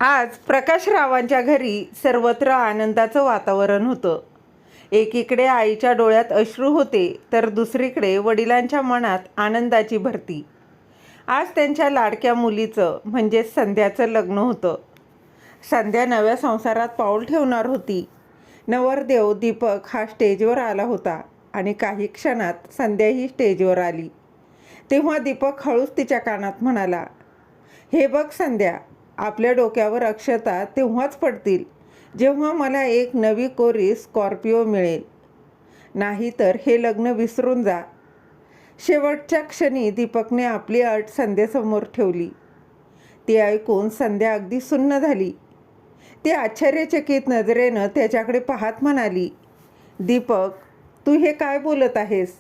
आज प्रकाशरावांच्या घरी सर्वत्र आनंदाचं वातावरण होतं. एकीकडे आईच्या डोळ्यात अश्रू होते, तर दुसरीकडे वडिलांच्या मनात आनंदाची भरती. आज त्यांच्या लाडक्या मुलीचं म्हणजेच संध्याचं लग्न होतं. संध्या नव्या संसारात पाऊल ठेवणार होती. नवरदेव दीपक हा स्टेजवर आला होता आणि काही क्षणात संध्याही स्टेजवर आली. तेव्हा दीपक हळूच तिच्या कानात म्हणाला, "हे बघ संध्या, आपल्या डोक्यावर अक्षता तेव्हाच पडतील जेव्हा मला एक नवी कोरी स्कॉर्पिओ मिळेल. नाहीतर हे लग्न विसरून जा." शेवटच्या क्षणी दीपकने आपली अट संध्यासमोर ठेवली. ती ऐकून संध्या अगदी सुन्न झाली. ती आश्चर्यचकित नजरेनं त्याच्याकडे पाहत म्हणाली, "दीपक, तू हे काय बोलत आहेस?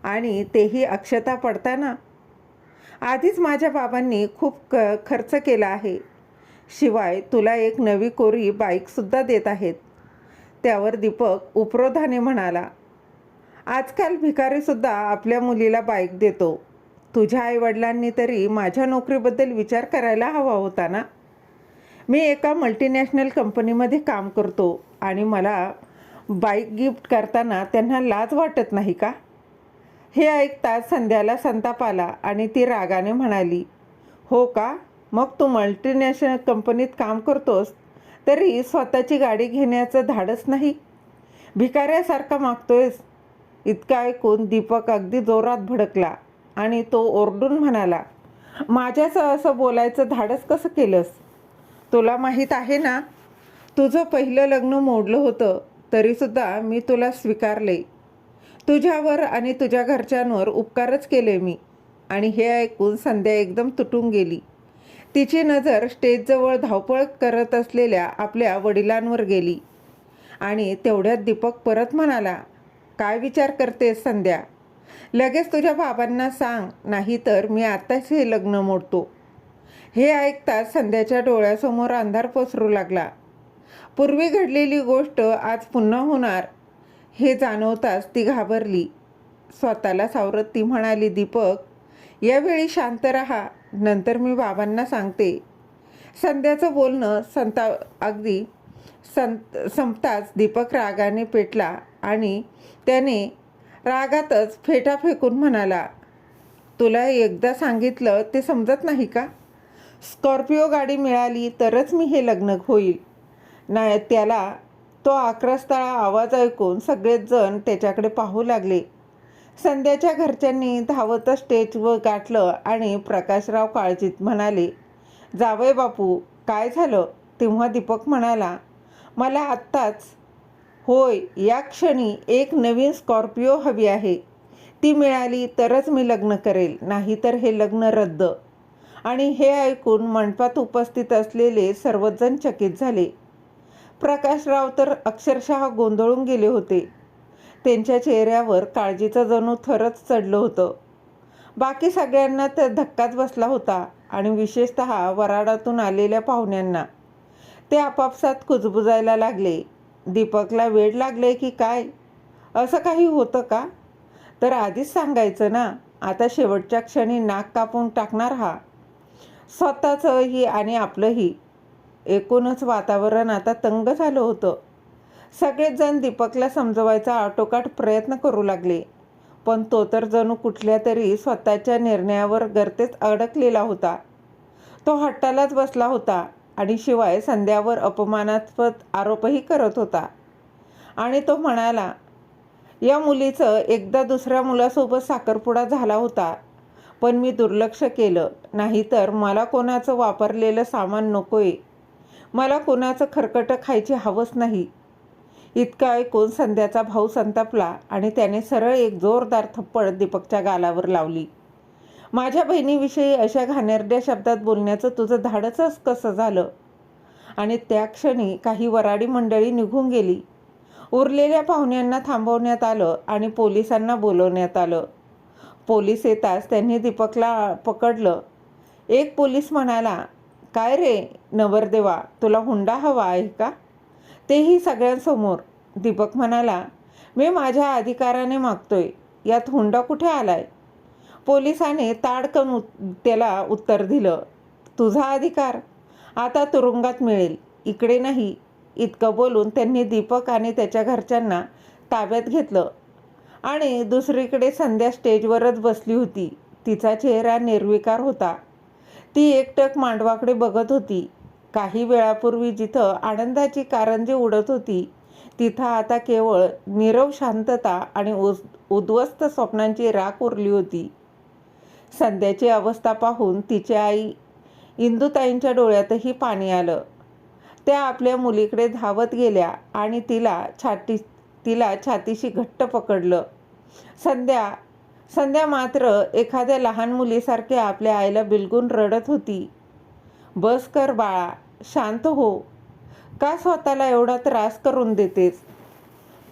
आणि तेही अक्षता पडताना? आधीच माझ्या बाबांनी खूप खर्च केला आहे. शिवाय तुला एक नवी कोरी बाईकसुद्धा देत आहेत." त्यावर दीपक उपरोधाने म्हणाला, "आजकाल भिकारीसुद्धा आपल्या मुलीला बाईक देतो. तुझ्या आईवडिलांनी तरी माझ्या नोकरीबद्दल विचार करायला हवा होता ना? मी एका मल्टीनॅशनल कंपनीमध्ये काम करतो आणि मला बाईक गिफ्ट करताना त्यांना लाज वाटत नाही का?" हे ऐकताच संध्याला संताप आला आणि ती रागाने म्हणाली, "हो का? मग तू मल्टीनॅशनल कंपनीत काम करतोस तरी स्वतःची गाडी घेण्याचं धाडस नाही? भिकाऱ्यासारखा मागतोयस?" इतकं ऐकून दीपक अगदी जोरात भडकला आणि तो ओरडून म्हणाला, "माझ्याचं असं बोलायचं धाडस कसं केलंस? तुला माहीत आहे ना, तुझं पहिलं लग्न मोडलं होतं तरीसुद्धा मी तुला स्वीकारले. तुझ्यावर आणि तुझ्या घरच्यांवर उपकारच केले मी." आणि हे ऐकून संध्या एकदम तुटून गेली. तिची नजर स्टेजजवळ धावपळ करत असलेल्या आपल्या वडिलांवर गेली आणि तेवढ्यात दीपक परत म्हणाला, "काय विचार करतेस संध्या? लगेच तुझ्या बाबांना सांग, नाहीतर मी आत्ताच हे लग्न मोडतो." हे ऐकताच संध्याच्या डोळ्यासमोर अंधार पसरू लागला. पूर्वी घडलेली गोष्ट आज पुन्हा होणार हे जाणवताच ती घाबरली. स्वतःला सावरत ती म्हणाली, "दीपक, यावेळी शांत राहा, नंतर मी बाबांना सांगते." संध्याचं बोलणं अगदी संपताच दीपक रागाने पेटला आणि त्याने रागातच फेटा फेकून म्हणाला, "तुला एकदा सांगितलं ते समजत नाही का? स्कॉर्पिओ गाडी मिळाली तरच मी हे लग्न होईल." नाही त्याला तो आक्रस्ताळा आवाज ऐकून सगळेच जण त्याच्याकडे पाहू लागले. संध्याच्या घरच्यांनी धावतच स्टेजवर गाठलं आणि प्रकाशराव काळजीत म्हणाले, "जावई बापू, काय झालं?" तेव्हा दीपक म्हणाला, "मला आत्ताच, होय या क्षणी एक नवीन स्कॉर्पिओ हवी आहे. ती मिळाली तरच मी लग्न करेल, नाहीतर हे लग्न रद्द." आणि हे ऐकून मंडपात उपस्थित असलेले सर्वजण चकित झाले. प्रकाशराव तर अक्षरशः गोंधळून गेले होते. त्यांच्या चेहऱ्यावर काळजीचं जणू थरच चढलं होतं. बाकी सगळ्यांना तर धक्काच बसला होता आणि विशेषतः वराडातून आलेल्या पाहुण्यांना. ते आपापसात कुजबुजायला लागले. दीपकला वेड लागले की काय? असं काही होतं का? तर आधीच सांगायचं ना. आता शेवटच्या क्षणी नाक कापून टाकणार हा. स्वतःचंही आणि आपलंही. एकूणच वातावरण आता तंग झालं होतं. सगळेच जण दीपकला समजवायचा आटोकाट प्रयत्न करू लागले, पण तो तर जणू कुठल्या तरी स्वतःच्या निर्णयावर गर्तेच अडकलेला होता. तो हट्टालाच बसला होता आणि शिवाय संध्यावर अपमानास्पद आरोपही करत होता. आणि तो म्हणाला, "या मुलीचं एकदा दुसऱ्या मुलासोबत साखरपुडा झाला होता, पण मी दुर्लक्ष केलं. नाहीतर मला कोणाचं वापरलेलं सामान नकोय. मला कोणाचं खरकटं खायची हवस नाही." इतकं ऐकून संध्याचा भाऊ संतापला आणि त्याने सरळ एक जोरदार थप्पड दीपकच्या गालावर लावली. "माझ्या बहिणीविषयी अशा घाणेरड्या शब्दात बोलण्याचं तुझं धाडसच कसं झालं?" आणि त्या क्षणी काही वराडी मंडळी निघून गेली. उरलेल्या पाहुण्यांना थांबवण्यात आलं आणि पोलिसांना बोलवण्यात आलं. पोलीस येताच त्यांनी दीपकला पकडलं. एक पोलीस म्हणाला, "काय रे नवरदेवा, तुला हुंडा हवा आहे का?" तेही सगळ्यांसमोर. दीपक म्हणाला, "मी माझ्या अधिकाराने मागतोय, यात हुंडा कुठे आलाय?" पोलिसाने ताडकन त्याला उत्तर दिलं, "तुझा अधिकार? आता तुरुंगात मिळेल, इकडे नाही. इतकं बोलून त्यांनी दीपक आणि त्याच्या घरच्यांना ताब्यात घेतलं. आणि दुसरीकडे संध्या स्टेजवरच बसली होती. तिचा चेहरा निर्विकार होता. ती एकटक मांडवाकडे बघत होती. काही वेळापूर्वी जिथं आनंदाची कारंजे उडत होती, तिथं आता केवळ नीरव शांतता आणि उद्ध्वस्त स्वप्नांची राख उरली होती. संध्याची अवस्था पाहून तिची आई इंदुताईंच्या डोळ्यातही पाणी आलं. त्या आपल्या मुलीकडे धावत गेल्या आणि तिला छातीशी घट्ट पकडलं. संध्या मात्र एखाद्या लहान मुलीसारखी आपल्या आईला बिलगून रडत होती. बस कर बाळा, शांत हो. का स्वतःला एवढा त्रास करून देतेस?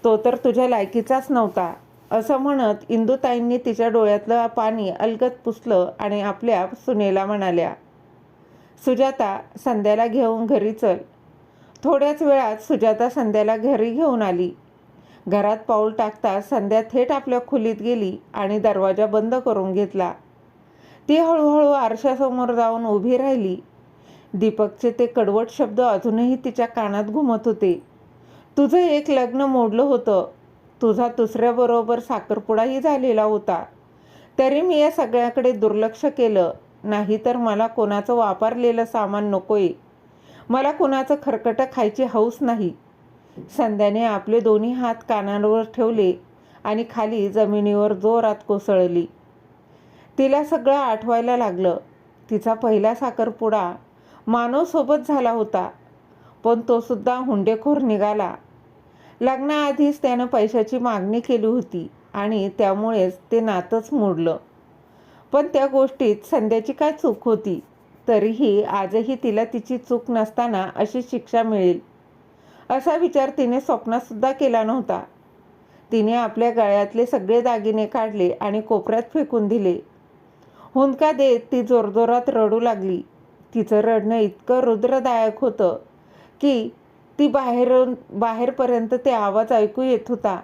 तो तर तुझ्या लायकीचाच नव्हता, असं म्हणत इंदुताईंनी तिच्या डोळ्यातलं पाणी अलगद पुसलं आणि आपल्या सुनेला म्हणाल्या, सुजाता, संध्याला घेऊन घरी चल. थोड्याच वेळात सुजाता संध्याला घरी घेऊन आली. घरात पाऊल टाकता संध्या थेट आपल्या खोलीत गेली आणि दरवाजा बंद करून घेतला. ती हळूहळू आरशासमोर जाऊन उभी राहिली. दीपकचे ते कडवट शब्द अजूनही तिच्या कानात घुमत होते. तुझं एक लग्न मोडलं होतं. तुझा दुसऱ्याबरोबर साखरपुडाही झालेला होता. तरी मी या सगळ्याकडे दुर्लक्ष केलं. नाहीतर मला कोणाचं वापरलेलं सामान नकोय. मला कुणाचं खरकटं खायची हौस नाही. संध्याने आपले दोन्ही हात कानांवर ठेवले आणि खाली जमिनीवर जोरात कोसळली. तिला सगळं आठवायला लागलं. तिचा पहिला साखरपुडा मानवसोबत झाला होता, पण तो सुद्धा हुंडेखोर निघाला. लग्नाआधीच त्यानं पैशाची मागणी केली होती आणि त्यामुळेच ते नातंच मोडलं. पण त्या गोष्टीत संध्याची काय चूक होती? तरीही आजही तिला तिची चूक नसताना अशी शिक्षा मिळेल असा विचार तिने स्वप्नातसुद्धा केला नव्हता. तिने आपल्या गळ्यातले सगळे दागिने काढले आणि कोपऱ्यात फेकून दिले. हुंदका देत ती जोरजोरात रडू लागली. तिचं रडणं इतकं रुद्रदायक होतं की ती बाहेरपर्यंत ते आवाज ऐकू येत होता.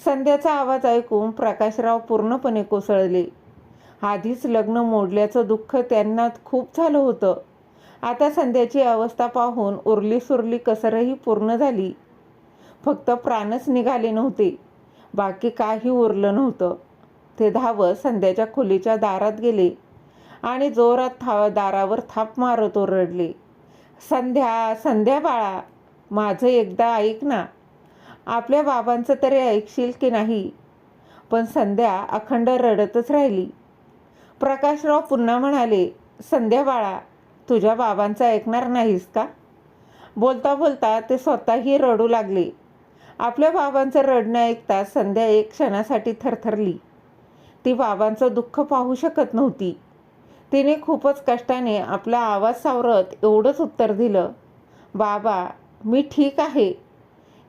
संध्याचा आवाज ऐकून प्रकाशराव पूर्णपणे कोसळले. आधीच लग्न मोडल्याचं दुःख त्यांना खूप झालं होतं. आता संध्याची अवस्था पाहून उरली सुरली कसरही पूर्ण झाली. फक्त प्राणच निघाले नव्हते, बाकी काही उरलं नव्हतं. ते धावत संध्याच्या खोलीच्या दारात गेले आणि जोरात दारावर थाप मारत ओरडले, संध्या, संध्या बाळा, माझं एकदा ऐक ना. आपल्या बाबांचं तरी ऐकशील की नाही? पण संध्या अखंड रडतच राहिली. प्रकाशराव पुन्हा म्हणाले, संध्या बाळा, तुझ्या बाबांचं ऐकणार नाहीस का? बोलता बोलता ते स्वतःही रडू लागले. आपल्या बाबांचं रडणं ऐकता संध्या एक क्षणासाठी थरथरली. ती बाबांचं दुःख पाहू शकत नव्हती. तिने खूपच कष्टाने आपला आवाज सावरत एवढंच उत्तर दिलं, बाबा, मी ठीक आहे.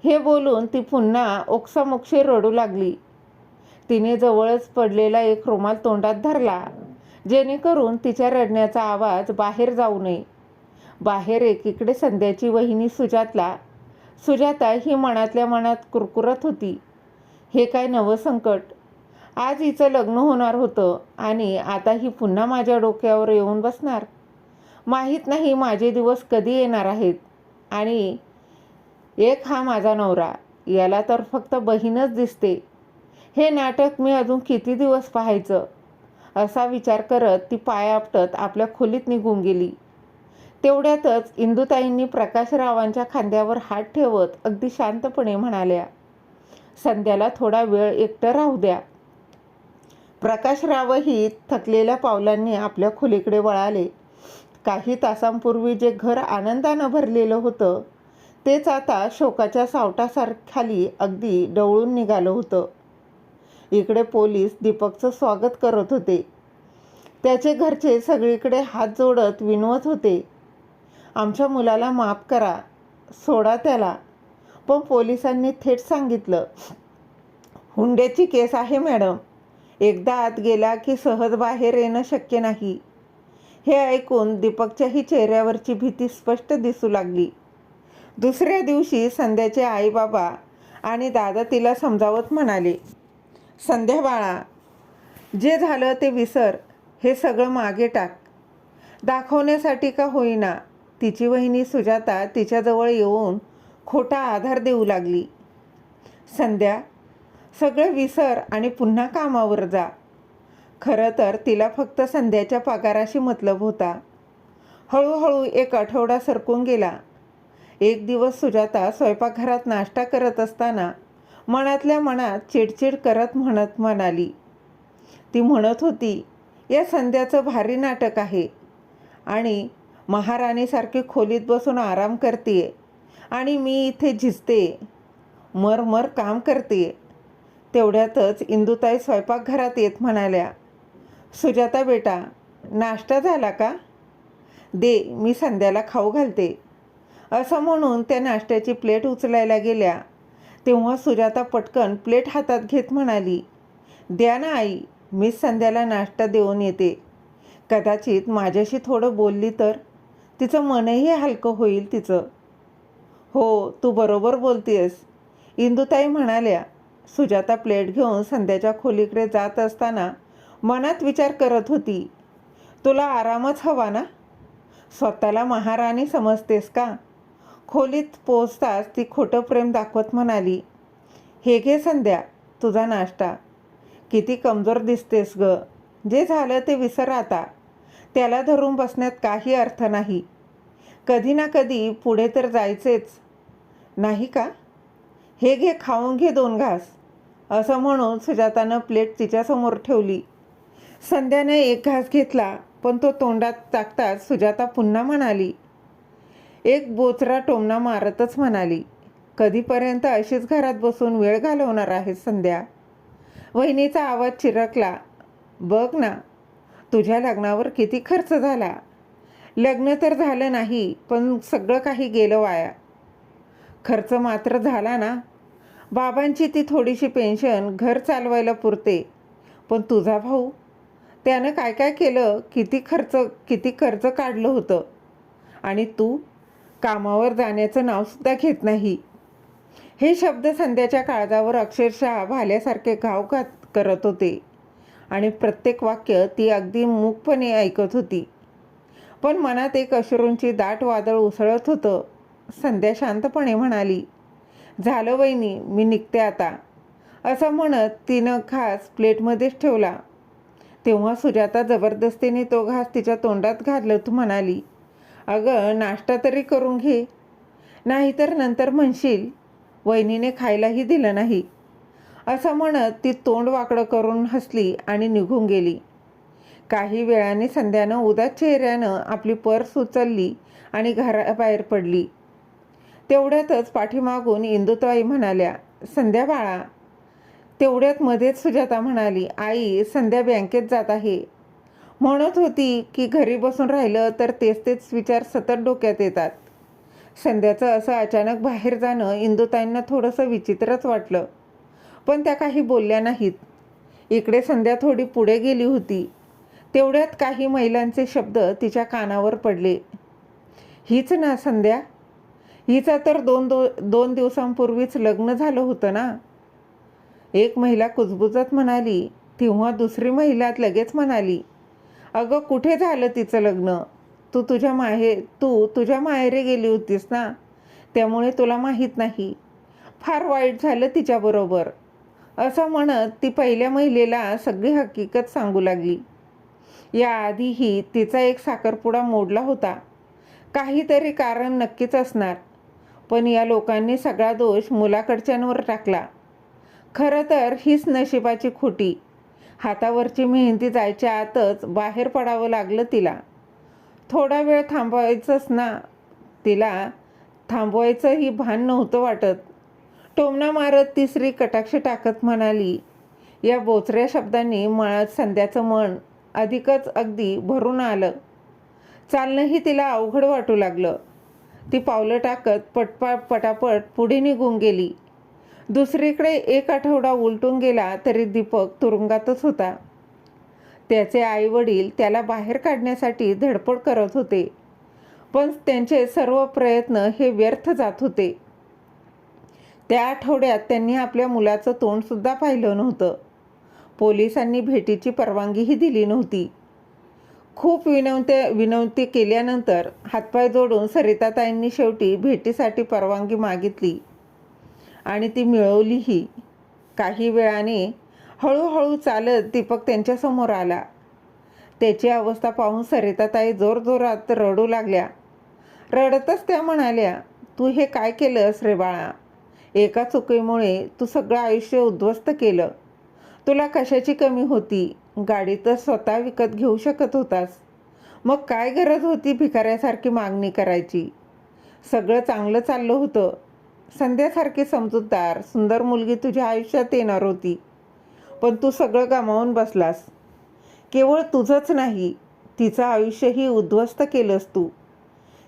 हे बोलून ती पुन्हा ओक्सामोक्शी रडू लागली. तिने जवळच पडलेला एक रुमाल तोंडात धरला, जेणेकरून तिच्या रडण्याचा आवाज बाहेर जाऊ नये. बाहेर एकीकडे संध्याची वहिनी सुजाता ही मनातल्या मनात कुरकुरत होती. हे काय नवं संकट. आज हिचं लग्न होणार होतं आणि आता ही पुन्हा माझ्या डोक्यावर येऊन बसणार. माहीत नाही माझे दिवस कधी येणार आहेत. आणि एक हा माझा नवरा, याला तर फक्त बहीणच दिसते. हे नाटक मी अजून किती दिवस पाहायचं? असा विचार करत ती पाय आपटत आपल्या खोलीत निघून गेली. तेवढ्यातच इंदुताईंनी प्रकाशरावांच्या खांद्यावर हात ठेवत अगदी शांतपणे म्हणाल्या, संध्याला थोडा वेळ एकटं राहू द्या. प्रकाशरावही थकलेल्या पावलांनी आपल्या खोलीकडे वळाले. काही तासांपूर्वी जे घर आनंदानं भरलेलं होतं, तेच आता शोकाच्या सावटाखाली अगदी डवळून निघालं होतं. इकडे पोलीस दीपकचं स्वागत करत होते. त्याचे घरचे सगळीकडे हात जोडत विनवत होते, आमच्या मुलाला माफ करा, सोडा त्याला. पण पोलिसांनी थेट सांगितलं, हुंड्याची केस आहे मॅडम. एकदा आत गेला की सहज बाहेर येणं शक्य नाही. हे ऐकून दीपकच्याही चेहऱ्यावरची भीती स्पष्ट दिसू लागली. दुसऱ्या दिवशी संध्याचे आईबाबा आणि दादा तिला समजावत म्हणाले, संध्या बाळा, जे झालं ते विसर. हे सगळं मागे टाक. दाखवण्यासाठी का होईना तिची वहिनी सुजाता तिच्याजवळ येऊन खोटा आधार देऊ लागली. संध्या, सगळं विसर आणि पुन्हा कामावर जा. खरं तर तिला फक्त संध्याच्या पगाराशी मतलब होता. हळूहळू एक आठवडा सरकून गेला. एक दिवस सुजाता स्वयंपाकघरात नाश्ता करत असताना मनातल्या मनात चिडचिड करत म्हणाली. ती म्हणत होती, या संध्याचं भारी नाटक आहे आणि महाराणीसारखी खोलीत बसून आराम करते आणि मी इथे झिजते, मर काम करते. तेवढ्यातच इंदुताई स्वयंपाकघरात येत म्हणाल्या, सुजाता बेटा, नाश्ता झाला का? दे, मी संध्याला खाऊ घालते. असं म्हणून त्या नाश्त्याची प्लेट उचलायला गेल्या तेव्हा सुजाता पटकन प्लेट हातात घेत म्हणाली, द्या ना आई, मीच संध्याला नाश्ता देऊन येते. कदाचित माझ्याशी थोडं बोलली तर तिचं मनही हलकं होईल तिचं. हो, तू बरोबर बोलतेस, इंदुताई म्हणाल्या. सुजाता प्लेट घेऊन संध्याच्या खोलीकडे जात असताना मनात विचार करत होती, तुला आरामच हवा ना? स्वतःला महाराणी समजतेस का? खोलीत पोचताच ती खोटं प्रेम दाखवत म्हणाली, हे घे संध्या, तुझा नाश्ता. किती कमजोर दिसतेस ग. जे झालं ते विसर आता. त्याला धरून बसण्यात काही अर्थ नाही. कधी ना कधी पुढे तर जायचेच नाही का? हे घे, खाऊन घे 2 घास. असं म्हणून सुजातानं प्लेट तिच्यासमोर ठेवली. संध्याने 1 घास घेतला, पण तो तोंडात टाकताच सुजाता पुन्हा म्हणाली, एक बोचरा टोमणा मारतच म्हणाली, कधीपर्यंत अशीच घरात बसून वेळ घालवणार आहे संध्या? वहिनीचा आवाज चिरकला, बघ ना, तुझ्या लग्नावर किती खर्च झाला. लग्न तर झालं नाही, पण सगळं काही गेलं वाया. खर्च मात्र झाला ना. बाबांची ती थोडीशी पेन्शन घर चालवायला पुरते, पण तुझा भाऊ, त्यानं काय काय केलं, किती कर्ज काढलं होतं. आणि तू कामावर जाण्याचं नावसुद्धा घेत नाही. हे शब्द संध्याच्या काळजावर अक्षरशः भाल्यासारखे घाव करत होते आणि प्रत्येक वाक्य ती अगदी मूकपणे ऐकत होती. पण मनात एक अश्रूंची दाट वादळ उसळत होतं. संध्या शांतपणे म्हणाली, झालं वहिनी, मी निघते आता. असं म्हणत तिनं घास प्लेटमध्येच ठेवला. तेव्हा सुजाता जबरदस्तीने तो घास तिच्या तोंडात घालत म्हणाली, अगं, नाश्ता तरी करून घे, नाहीतर नंतर म्हणशील वहिनीने खायलाही दिलं नाही. असं म्हणत ती तोंड वाकडं करून हसली आणि निघून गेली. काही वेळाने संध्यानं उदास चेहऱ्यानं आपली पर्स उचलली आणि घराबाहेर पडली. तेवढ्यातच पाठीमागून इंदुताई म्हणाल्या, संध्या बाळा. तेवढ्यात मध्येच सुजाता म्हणाली, आई, संध्या बँकेत जात आहे. म्हणत होती की घरी बसून राहिलं तर तेच विचार सतत डोक्यात येतात. संध्याचं असं अचानक बाहेर जाणं इंदुताईंना थोडंसं विचित्रच वाटलं, पण त्या काही बोलल्या नाहीत. इकडे संध्या थोडी पुढे गेली होती. तेवढ्यात काही महिलांचे शब्द तिच्या कानावर पडले, हीच ना संध्या? हिचं तर दोन दिवसांपूर्वीच लग्न झालं होतं ना? एक महिला कुजबुजत म्हणाली. तेव्हा दुसरी महिला लगेच म्हणाली, अगं, कुठे झालं तिचं लग्न? तू तुझ्या माहेरी गेली होतीस ना, त्यामुळे तुला माहीत नाही. फार वाईट झालं तिच्याबरोबर. असं म्हणत ती पहिल्या महिलेला सगळी हकीकत सांगू लागली. याआधीही तिचा एक साखरपुडा मोडला होता. काहीतरी कारण नक्कीच असणार, पण या लोकांनी सगळा दोष मुलाकडच्यांवर टाकला. खरं तर हीच नशिबाची खोटी. हातावरची मेहंदी जायच्या आतच बाहेर पडावं लागलं तिला. थोडा वेळ थांबवायचंच ना. तिला थांबवायचंही भान नव्हतं वाटत. टोमणा मारत तिसरी कटाक्ष टाकत म्हणाली. या बोचऱ्या शब्दांनी मनात संध्याचं मन अधिकच अगदी भरून आलं. चालणंही तिला अवघड वाटू लागलं. ती पावलं टाकत पटापट पुढे निघून गेली. दुसरीकडे 1 आठवडा उलटून गेला तरी दीपक तुरुंगातच होता. त्याचे आईवडील त्याला बाहेर काढण्यासाठी धडपड करत होते, पण त्यांचे सर्व प्रयत्न हे व्यर्थ जात होते. त्या आठवड्यात त्यांनी आपल्या मुलाचं तोंडसुद्धा पाहिलं नव्हतं. पोलिसांनी भेटीची परवानगीही दिली नव्हती. खूप विनंती केल्यानंतर हातपाय जोडून सरिताताईंनी शेवटी भेटीसाठी परवानगी मागितली आणि ती मिळवलीही. काही वेळाने हळूहळू चालत दीपक त्यांच्यासमोर आला. त्याची अवस्था पाहून सरिताताई जोरजोरात रडू लागल्या. रडतच त्या म्हणाल्या, "तू हे काय केलंस रे बाळा? एका चुकीमुळे तू सगळं आयुष्य उद्ध्वस्त केलं. तुला कशाची कमी होती? गाडी तर स्वतः विकत घेऊ शकत होतास. मग काय गरज होती भिकाऱ्यासारखी मागणी करायची? सगळं चांगलं चाललं होतं. संध्यासारखी समजूतदार सुंदर मुलगी तुझ्या आयुष्यात येणार होती. पण तू सगळं गमावून बसलास. केवळ तुझंच नाही, तिचं आयुष्यही उद्ध्वस्त केलंस तू."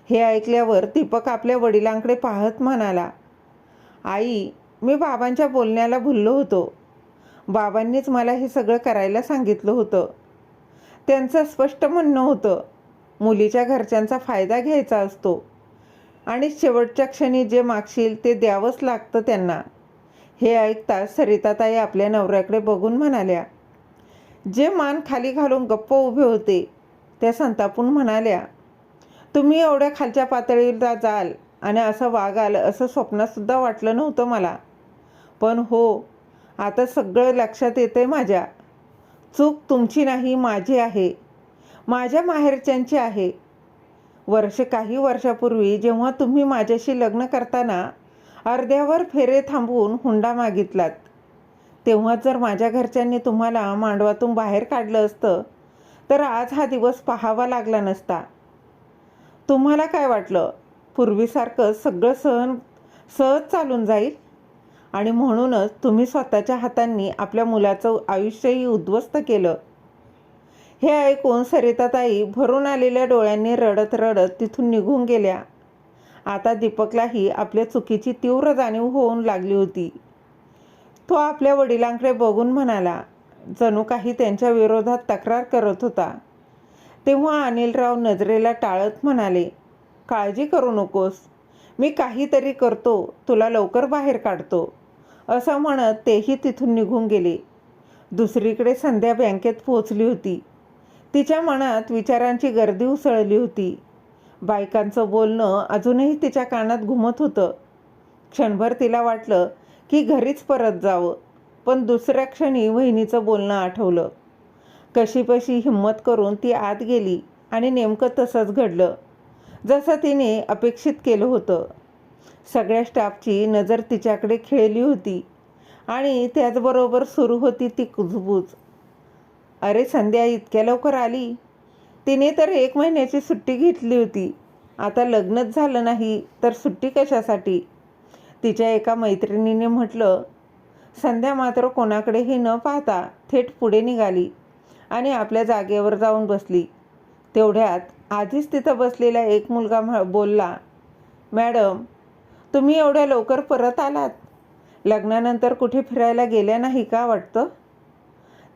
हे ऐकल्यावर दीपक आपल्या वडिलांकडे पाहत म्हणाला, "आई, मी बाबांच्या बोलण्याला भुललो होतो. बाबांनीच मला हे सगळं करायला सांगितलं होतं. त्यांचं स्पष्ट म्हणणं होतं, मुलीच्या घरच्यांचा फायदा घ्यायचा असतो आणि शेवटच्या क्षणी जे मागशील ते द्यावंच लागतं त्यांना." हे ऐकताच सरिताताई आपल्या नवऱ्याकडे बघून म्हणाल्या. जे मान खाली घालून गप्प उभे होते त्या संतापून म्हणाल्या, "तुम्ही एवढ्या खालच्या पातळीला जाल आणि असं वागाल असं स्वप्नातसुद्धा वाटलं नव्हतं मला. पण हो, आता सगळं लक्षात येतंय माझ्या. चूक तुमची नाही, माझी आहे. माझ्या माहेरच्यांची आहे. काही वर्षापूर्वी जेव्हा तुम्ही माझ्याशी लग्न करताना अर्ध्यावर फेरे थांबवून हुंडा मागितलात, तेव्हा जर माझ्या घरच्यांनी तुम्हाला मांडवातून बाहेर काढलं असतं तर आज हा दिवस पाहावा लागला नसता. तुम्हाला काय वाटलं, पूर्वीसारखं सगळं सहज चालून जाईल? आणि म्हणूनच तुम्ही स्वतःच्या हातांनी आपल्या मुलाचं आयुष्यही उद्ध्वस्त केलं." हे ऐकून सरिताताई भरून आलेल्या डोळ्यांनी रडत रडत तिथून निघून गेल्या. आता दीपकलाही आपल्या चुकीची तीव्र जाणीव होऊन लागली होती. तो आपल्या वडिलांकडे बघून म्हणाला, जणू काही त्यांच्या विरोधात तक्रार करत होता. तेव्हा अनिलराव नजरेला टाळत म्हणाले, "काळजी करू नकोस, मी काहीतरी करतो, तुला लवकर बाहेर काढतो." असं म्हणत तेही तिथून निघून गेले. दुसरीकडे संध्या बँकेत पोहोचली होती. तिच्या मनात विचारांची गर्दी उसळली होती. बायकांचं बोलणं अजूनही तिच्या कानात घुमत होतं. क्षणभर तिला वाटलं की घरीच परत जावं, पण दुसऱ्या क्षणी वहिनीचं बोलणं आठवलं. कशीबशी हिंमत करून ती आत गेली आणि नेमकं तसंच घडलं जसं तिने अपेक्षित केलं होतं. सगळ्या स्टाफची नजर तिच्याकडे खिळली होती आणि त्याचबरोबर सुरू होती ती कुजबूज. "अरे संध्या इतक्या लवकर आली? तिने तर 1 महिन्याची सुट्टी घेतली होती. आता लग्नच झालं नाही तर सुट्टी कशासाठी?" तिच्या एका मैत्रिणीने म्हटलं. संध्या मात्र कोणाकडेही न पाहता थेट पुढे निघाली आणि आपल्या जागेवर जाऊन बसली. तेवढ्यात आधीच तिथं बसलेला एक मुलगा बोलला, "मॅडम, तुम्ही एवढ्या लवकर परत आलात? लग्नानंतर कुठे फिरायला गेल्या नाही का वाटतं?"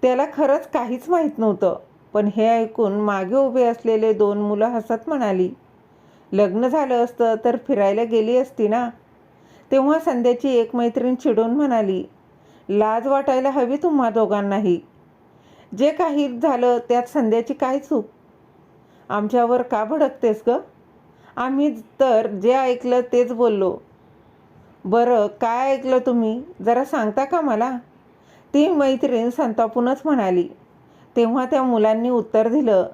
त्याला खरंच काहीच माहीत नव्हतं, पण हे ऐकून मागे उभे असलेले 2 मुलं हसत म्हणाली, "लग्न झालं असतं तर फिरायला गेली असती ना." तेव्हा संध्याची एक मैत्रीण चिडून म्हणाली, "लाज वाटायला हवी तुम्हा दोघांनाही. जे काही झालं त्यात संध्याची काय चूक? आमच्यावर का भडकतेस ग? आम्ही तर जे ऐकलं तेच बोललो." "बरं, काय ऐकलं तुम्ही? जरा सांगता का मला?" ती मैत्रीण संतापूनच म्हणाली. तेव्हा त्या मुलांनी उत्तर दिलं,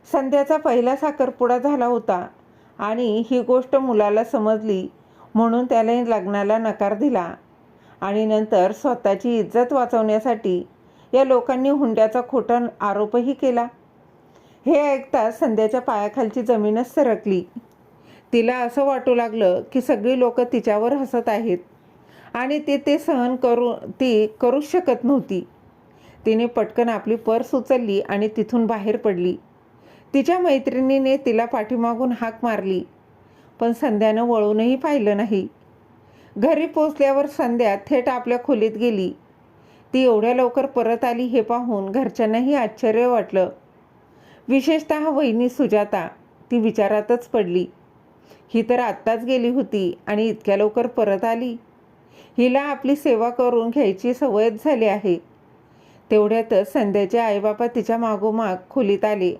"संध्याचा पहिला साखरपुडा झाला होता आणि ही गोष्ट मुलाला समजली म्हणून त्याने लग्नाला नकार दिला आणि नंतर स्वतःची इज्जत वाचवण्यासाठी या लोकांनी हुंड्याचा खोटा आरोपही केला." हे ऐकताच संध्याच्या पायाखालची जमीनच सरकली. तिला असं वाटू लागलं की सगळी लोक तिच्यावर हसत आहेत आणि ते सहन करूच शकत नव्हती. तिने पटकन आपली पर्स उचलली आणि तिथून बाहेर पडली. तिच्या मैत्रिणीने तिला पाठीमागून हाक मारली, पण संध्यानं वळूनही पाहिलं नाही. घरी पोचल्यावर संध्या थेट आपल्या खोलीत गेली. ती एवढ्या लवकर परत आली हे पाहून घरच्यांनाही आश्चर्य वाटलं. विशेषतः वहिनी सुजाता. ती विचारातच पडली. ही तर आत्ताच गेली होती आणि इतक्या लवकर परत आली. हिला आपली सेवा करून घ्यायची सवयच झाली आहे. तेवढ्यातच संध्याचे आईबापा तिच्या मागोमाग खोलीत आले.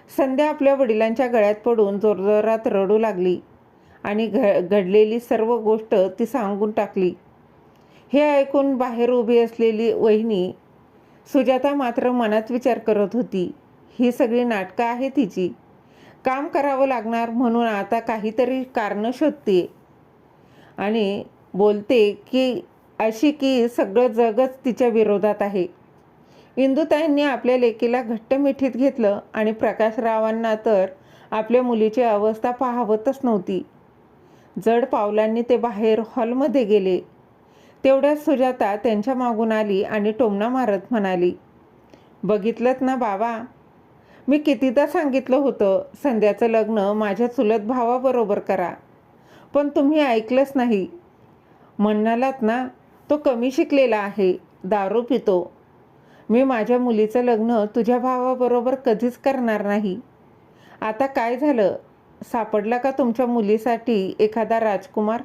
संध्या आपल्या वडिलांच्या गळ्यात पडून जोरजोरात रडू लागली आणि घडलेली सर्व गोष्ट ती सांगून टाकली. हे ऐकून बाहेर उभी असलेली वहिनी सुजाता मात्र मनात विचार करत होती, ही सगळी नाटकं आहे तिची. काम करावं लागणार म्हणून आता काहीतरी कारणं शोधते आणि बोलते की अशी की सगळं जगच तिच्या विरोधात आहे. इंदुताईंनी आपल्या लेकीला घट्ट मिठीत घेतलं आणि प्रकाशरावांना तर आपल्या मुलीची अवस्था पाहवतच नव्हती. जड पावलांनी ते बाहेर हॉलमध्ये गेले. तेवढ्यात सुजाता त्यांच्या मागून आली आणि टोमणा मारत म्हणाली, बघितलंत ना बाबा, मी कितीदा सांगितलं होतं संध्याचं लग्न माझ्या चुलत भावाबरोबर करा, पण तुम्ही ऐकलंच नाही. म्हणालात ना तो कमी शिकलेला आहे, दारू पितो. मी माझ्या मुलीचं लग्न तुझ्या भावाबरोबर कधीच करणार नाही. आता काय झालं, सापडला का तुमच्या मुलीसाठी एखादा राजकुमार?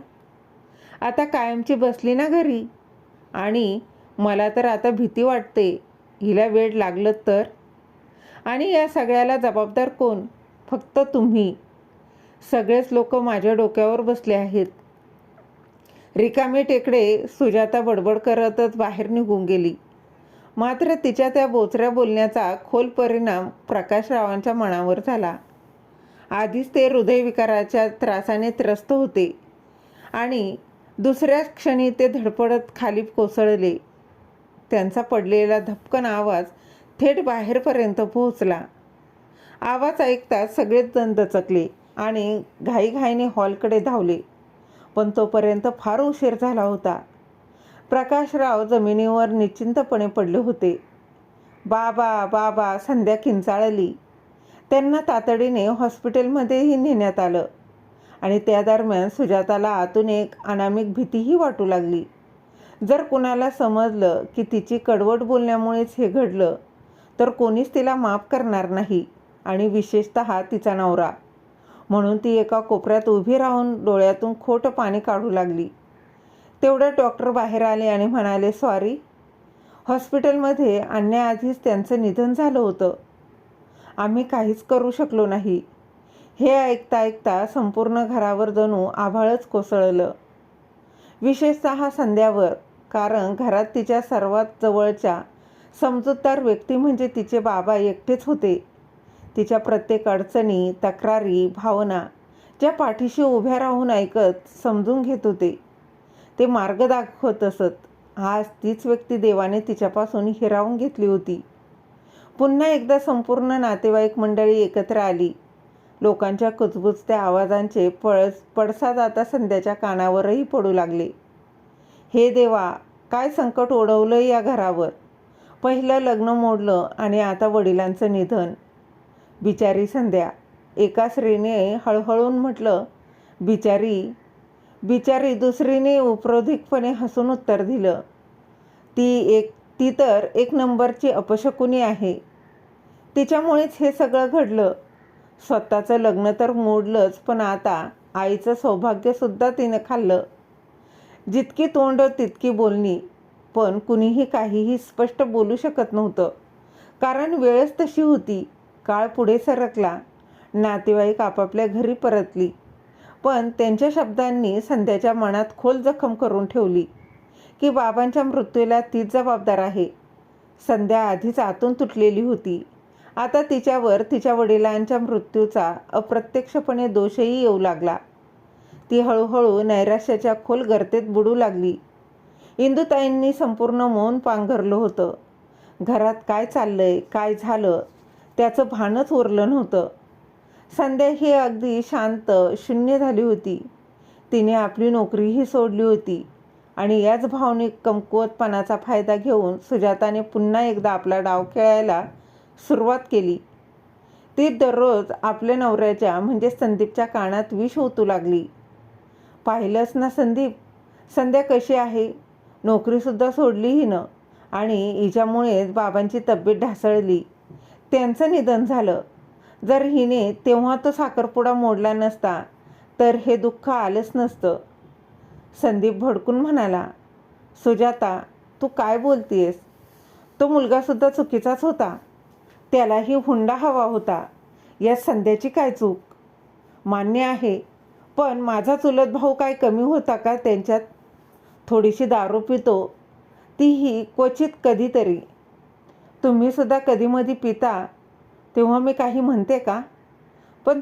आता कायमची बसली ना घरी. आणि मला तर आता भीती वाटते, हिला वेड लागलं तर. आणि या सगळ्याला जबाबदार कोण? फक्त तुम्ही. सगळेच लोक माझ्या डोक्यावर बसले आहेत. रिकामे टेकडे सुजाता बडबड करतच बाहेर निघून गेली. मात्र तिच्या त्या बोचऱ्या बोलण्याचा खोल परिणाम प्रकाशरावांच्या मनावर झाला. आधीच ते हृदयविकाराच्या त्रासाने त्रस्त होते आणि दुसऱ्याच क्षणी ते धडपडत खाली कोसळले. त्यांचा पडलेला धपकन आवाज थेट बाहेरपर्यंत पोहोचला. आवाज ऐकताच सगळेच जण दचकले आणि घाईघाईने हॉलकडे धावले. पण तोपर्यंत फार उशीर झाला होता. प्रकाशराव जमिनीवर निश्चिंतपणे पडले होते. बाबा बाबा संध्या किंचाळली. त्यांना तातडीने हॉस्पिटलमध्येही नेण्यात आलं आणि त्या दरम्यान सुजाताला आतून एक अनामिक भीतीही वाटू लागली. जर कुणाला समजलं की तिची कडवट बोलण्यामुळेच हे घडलं तर कोणीच तिला माफ करणार नाही, आणि विशेषतः तिचा नवरा. म्हणून ती एका कोपऱ्यात उभी राहून डोळ्यातून खोटं पाणी काढू लागली. तेवढ्यात डॉक्टर बाहेर आले आणि म्हणाले, सॉरी, हॉस्पिटलमध्ये आणण्याआधीच त्यांचं निधन झालं होतं. आम्ही काहीच करू शकलो नाही. हे ऐकता ऐकता संपूर्ण घरावर जणू आभाळच कोसळलं. विशेषतः संध्यावर, कारण घरात तिच्या सर्वात जवळच्या समजूतदार व्यक्ती म्हणजे तिचे बाबा एकटेच होते. तिच्या प्रत्येक अडचणी, तक्रारी, भावना ज्या पाठीशी उभ्या राहून ऐकत समजून घेत होते, ते मार्ग दाखवत असत. आज तीच व्यक्ती देवाने तिच्यापासून हिरावून घेतली होती. पुन्हा एकदा संपूर्ण नातेवाईक मंडळी एकत्र आली. लोकांच्या कुजबुजत्या आवाजांचे पडसाद आता संध्याच्या कानावरही पडू लागले. हे देवा, काय संकट ओढवलं या घरावर. पहिलं लग्न मोडलं आणि आता वडिलांचं निधन. बिचारी संध्या. एका स्त्रीने हळहळून म्हटलं, बिचारी बिचारी. दुसरीने उपरोधिकपणे हसून उत्तर दिलं, ती तर एक नंबरची अपशकुनी आहे. तिच्यामुळेच हे सगळं घडलं. स्वतःचं लग्न तर मोडलंच, पण आता आईचं सौभाग्यसुद्धा तिनं खाल्लं. जितकी तोंड तितकी बोलणी. पण कुणीही काहीही स्पष्ट बोलू शकत नव्हतं, कारण वेळच तशी होती. काळ पुढे सरकला. नातेवाईक आपापल्या घरी परतली. पण त्यांच्या शब्दांनी संध्याच्या मनात खोल जखम करून ठेवली की बाबांच्या मृत्यूला तीच जबाबदार आहे. संध्या आधीच आतून तुटलेली होती. आता तिच्यावर तिच्या वडिलांच्या मृत्यूचा अप्रत्यक्षपणे दोषही येऊ लागला. ती हळूहळू नैराश्याच्या खोल गर्तेत बुडू लागली. इंदुताईंनी संपूर्ण मौन पांघरलं होतं. घरात काय चाललंय, काय झालं, त्याचं भानच उरलं नव्हतं. संध्या ही अगदी शांत, शून्य झाली होती. तिने आपली नोकरीही सोडली होती आणि याच भावनिक कमकुवतपणाचा फायदा घेऊन सुजाताने पुन्हा एकदा आपला डाव खेळायला सुरुवात केली. ती दररोज आपल्या नवऱ्याच्या म्हणजे संदीपच्या कानात विष ओतू लागली. पाहिलंच ना संदीप, संध्या कशी आहे. नोकरीसुद्धा सोडली हिनं आणि हिच्यामुळेच बाबांची तब्येत ढासळली. त्यांचं निधन झालं. जर हिने तेव्हा तो साखरपुडा मोडला नसता तर हे दुःख आलंच नसतं. संदीप भडकून म्हणाला, सुजाता, तू काय बोलतेस? तो मुलगासुद्धा चुकीचाच होता. त्यालाही हुंडा हवा होता. यात संध्याची काय चूक? मान्य आहे, पण माझा चुलत भाऊ काय कमी होता का त्यांच्यात? थोडीशी दारू पितो, तीही क्वचित कधीतरी. तुम्हीसुद्धा कधीमधी पिता, तेव्हा मी काही म्हणते का? पण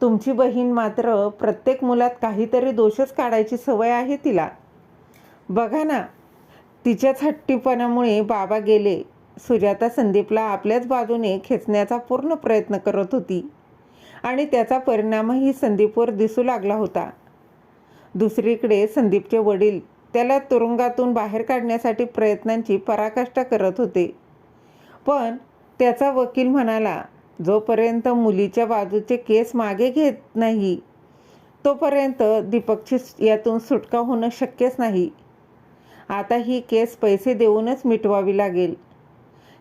तुमची बहीण मात्र प्रत्येक मुलात काहीतरी दोषच काढायची सवय आहे तिला. बघा ना, तिच्याच हट्टीपणामुळे बाबा गेले. सुजाता संदीपला आपल्याच बाजूने खेचण्याचा पूर्ण प्रयत्न करत होती आणि त्याचा परिणामही संदीपवर दिसू लागला होता. दुसरीकडे संदीपचे वडील त्याला तुरुंगातून बाहेर काढण्यासाठी प्रयत्नांची पराकाष्ठा करत होते. पण त्याचा वकील म्हणाला, जोपर्यंत मुलीच्या बाजूचे केस मागे घेत नाही तोपर्यंत दीपकची यातून सुटका होणं शक्यच नाही. आता ही केस पैसे देऊनच मिटवावी लागेल.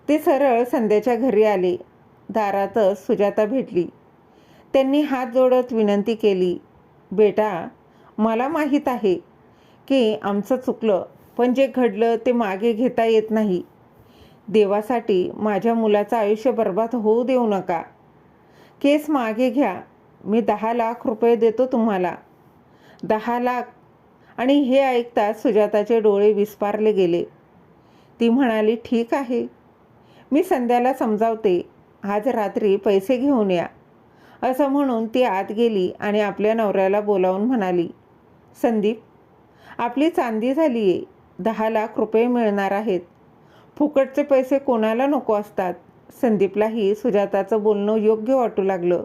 ते सरळ संध्याच्या घरी आले. दारातच सुजाता भेटली. त्यांनी हात जोडत विनंती केली, बेटा, मला माहीत आहे की आमचं चुकलं, पण जे घडलं ते मागे घेता येत नाही. देवासाठी माझ्या मुलाचं आयुष्य बर्बाद होऊ देऊ नका. केस मागे घ्या. मी 10 लाख रुपये देतो तुम्हाला. 10 लाख? आणि हे ऐकताच सुजाताचे डोळे विस्फारले गेले. ती म्हणाली, ठीक आहे, मी संध्याला समजावते. आज रात्री पैसे घेऊन या. असं म्हणून ती आत गेली आणि आपल्या नवऱ्याला बोलावून म्हणाली, संदीप, आपली चांदी झाली आहे. 10 लाख रुपये मिळणार आहेत. फुकटचे पैसे कोणाला नको असतात. संदीपलाही सुजाताचं बोलणं योग्य वाटू लागलं.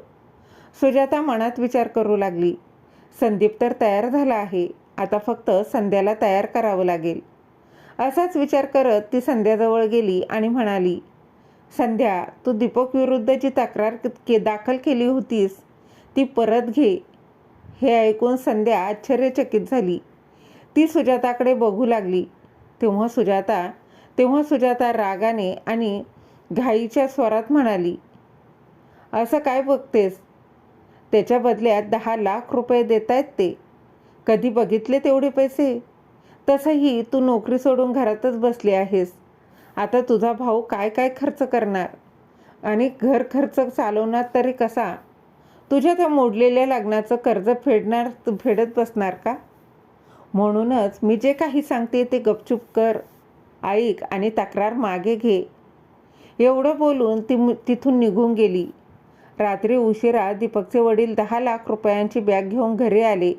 सुजाता मनात विचार करू लागली, संदीप तर तयार झाला आहे, आता फक्त संध्याला तयार करावं लागेल. असाच विचार करत ती संध्याजवळ गेली आणि म्हणाली, संध्या, तू दीपक विरुद्ध जी तक्रार दाखल केली होतीस ती परत घे. हे ऐकून संध्या आश्चर्यचकित झाली. ती सुजाताकडे बघू लागली. तेव्हा सुजाता रागाने आणि घाईच्या स्वरात म्हणाली, असं काय बघतेस? त्याच्या बदल्यात 10 लाख रुपये देतायत ते. कधी बघितले तेवढे पैसे? तसंही तू नोकरी सोडून घरातच बसली आहेस. आता तुझा भाऊ काय काय खर्च करणार आणि घर खर्च चालवणार तरी कसा? तुझ्या त्या मोडलेल्या लग्नाचं कर्ज फेडत बसणार का? म्हणूनच मी जे काही सांगते ते गपचूप कर, ऐक आणि तक्रार मागे घे. एवढं बोलून ती तिथून निघून गेली. रात्री उशिरा दीपकचे वडील 10 लाख रुपयांची बॅग घेऊन घरी आले.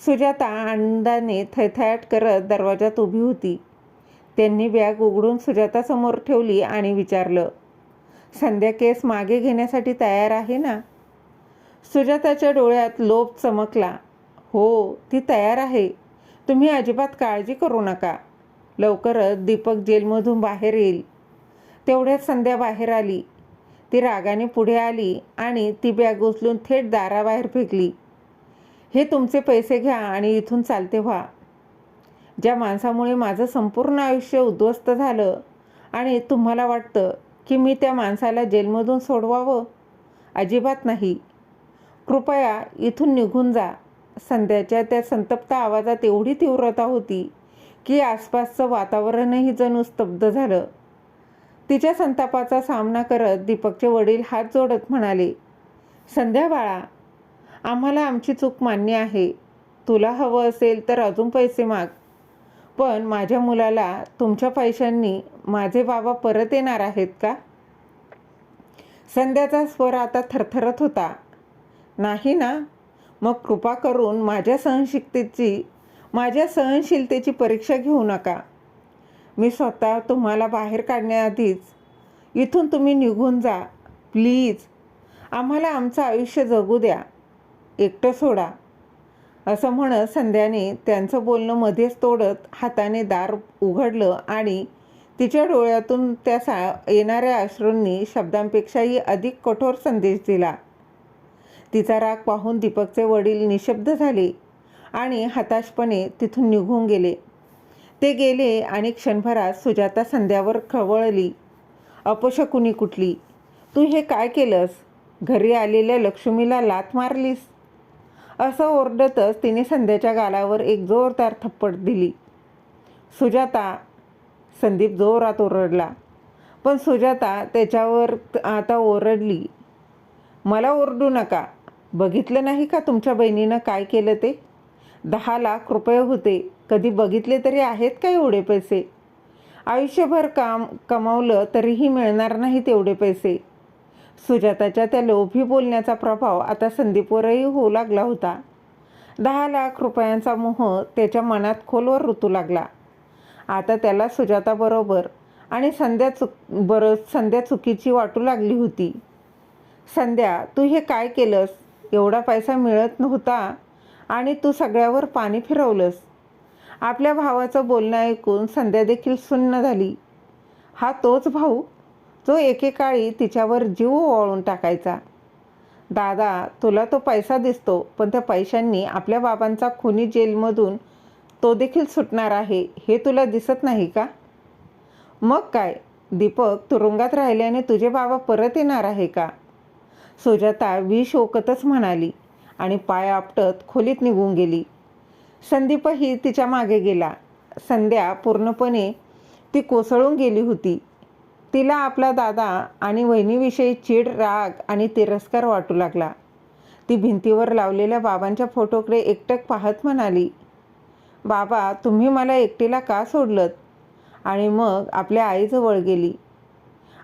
सुजाता आनंदाने थैथयाट करत दरवाजात उभी होती. त्यांनी बॅग उघडून सुजातासमोर ठेवली आणि विचारलं, संध्या केस मागे घेण्यासाठी तयार आहे ना? सुजाताच्या डोळ्यात लोभ चमकला. हो, ती तयार आहे. तुम्ही अजिबात काळजी करू नका. लवकरच दीपक जेलमधून बाहेर येईल. तेवढ्यात संध्या बाहेर आली. ती रागाने पुढे आली आणि ती बॅग उचलून थेट दाराबाहेर फेकली. हे तुमचे पैसे घ्या आणि इथून चालते व्हा. ज्या माणसामुळे माझं संपूर्ण आयुष्य उद्ध्वस्त झालं आणि तुम्हाला वाटतं की मी त्या माणसाला जेलमधून सोडवावं? अजिबात नाही. कृपया इथून निघून जा. संध्याच्या त्या संतप्त आवाजात एवढी तीव्रता होती की आसपासचं वातावरणही जणू स्तब्ध झालं. तिच्या संतापाचा सामना करत दीपकचे वडील हात जोडत म्हणाले, संध्या बाळा, आम्हाला आमची चूक मान्य आहे. तुला हवं असेल तर अजून पैसे माग, पण माझ्या मुलाला तुमच्या पैशांनी माझे बाबा परत येणार आहेत का? संध्याचा स्वर आता थरथरत होता. नाही ना? मग कृपा करून माझ्या सहनशीलतेची परीक्षा घेऊ नका. मी स्वतः तुम्हाला बाहेर काढण्याआधीच इथून तुम्ही निघून जा. प्लीज, आम्हाला आमचं आयुष्य जगू द्या. एकटं सोडा. असं म्हणत संध्याने त्यांचं बोलणं मध्येच तोडत हाताने दार उघडलं आणि तिच्या डोळ्यातून येणाऱ्या अश्रूंनी शब्दांपेक्षाही अधिक कठोर संदेश दिला. तिचा राग पाहून दीपकचे वडील निशब्द झाले आणि हताशपणे तिथून निघून गेले. ते गेले आणि क्षणभरात सुजाता संध्यावर खवळली. अपशकुनी कुठली! तू हे काय केलंस? घरी आलेल्या लक्ष्मीला लाथ मारलीस? असं ओरडतच तिने संध्याच्या गालावर एक जोरदार थप्पड दिली. सुजाता! संदीप जोरात ओरडला, पण सुजाता त्याच्यावर आता ओरडली, मला ओरडू नका. बघितलं नाही का तुमच्या बहिणीनं काय केलं ते? 10 लाख रुपये होते. कधी बघितले तरी आहेत का एवढे पैसे? आयुष्यभर कमावलं तरीही मिळणार नाही तेवढे पैसे. सुजाताच्या त्या लोभी बोलण्याचा प्रभाव आता संदीपवरही होऊ लागला होता. 10 लाख रुपयांचा मोह त्याच्या मनात खोलवर रुतू लागला. आता त्याला सुजाताबरोबर आणि संध्या चुकीची वाटू लागली होती. संध्या, तू हे काय केलंस? एवढा पैसा मिळत नव्हता आणि तू सगळ्यावर पाणी फिरवलंस. आपल्या भावाचं बोलणं ऐकून संध्या देखील सुन्न झाली. हा तोच भाऊ जो एकेकाळी तिच्यावर जीव ओवाळून टाकायचा. दादा, तुला तो पैसा दिसतो, पण त्या पैशांनी आपल्या बाबांचा खुनी जेलमधून तो देखील सुटणार आहे, हे तुला दिसत नाही का? मग काय, दीपक तुरुंगात राहिल्याने तुझे बाबा परत येणार आहे का? सुजाता विष ओकतच म्हणाली आणि पाय आपटत खोलीत निघून गेली. संदीपही तिच्या मागे गेला. संध्या पूर्णपणे ती कोसळून गेली होती. तिला आपला दादा आणि वहिनीविषयी चीड, राग आणि तिरस्कार वाटू लागला. ती भिंतीवर लावलेल्या बाबांच्या फोटोकडे एकटक पाहत म्हणाली, बाबा, तुम्ही मला एकटीला का सोडलत? आणि मग आपल्या आईजवळ गेली.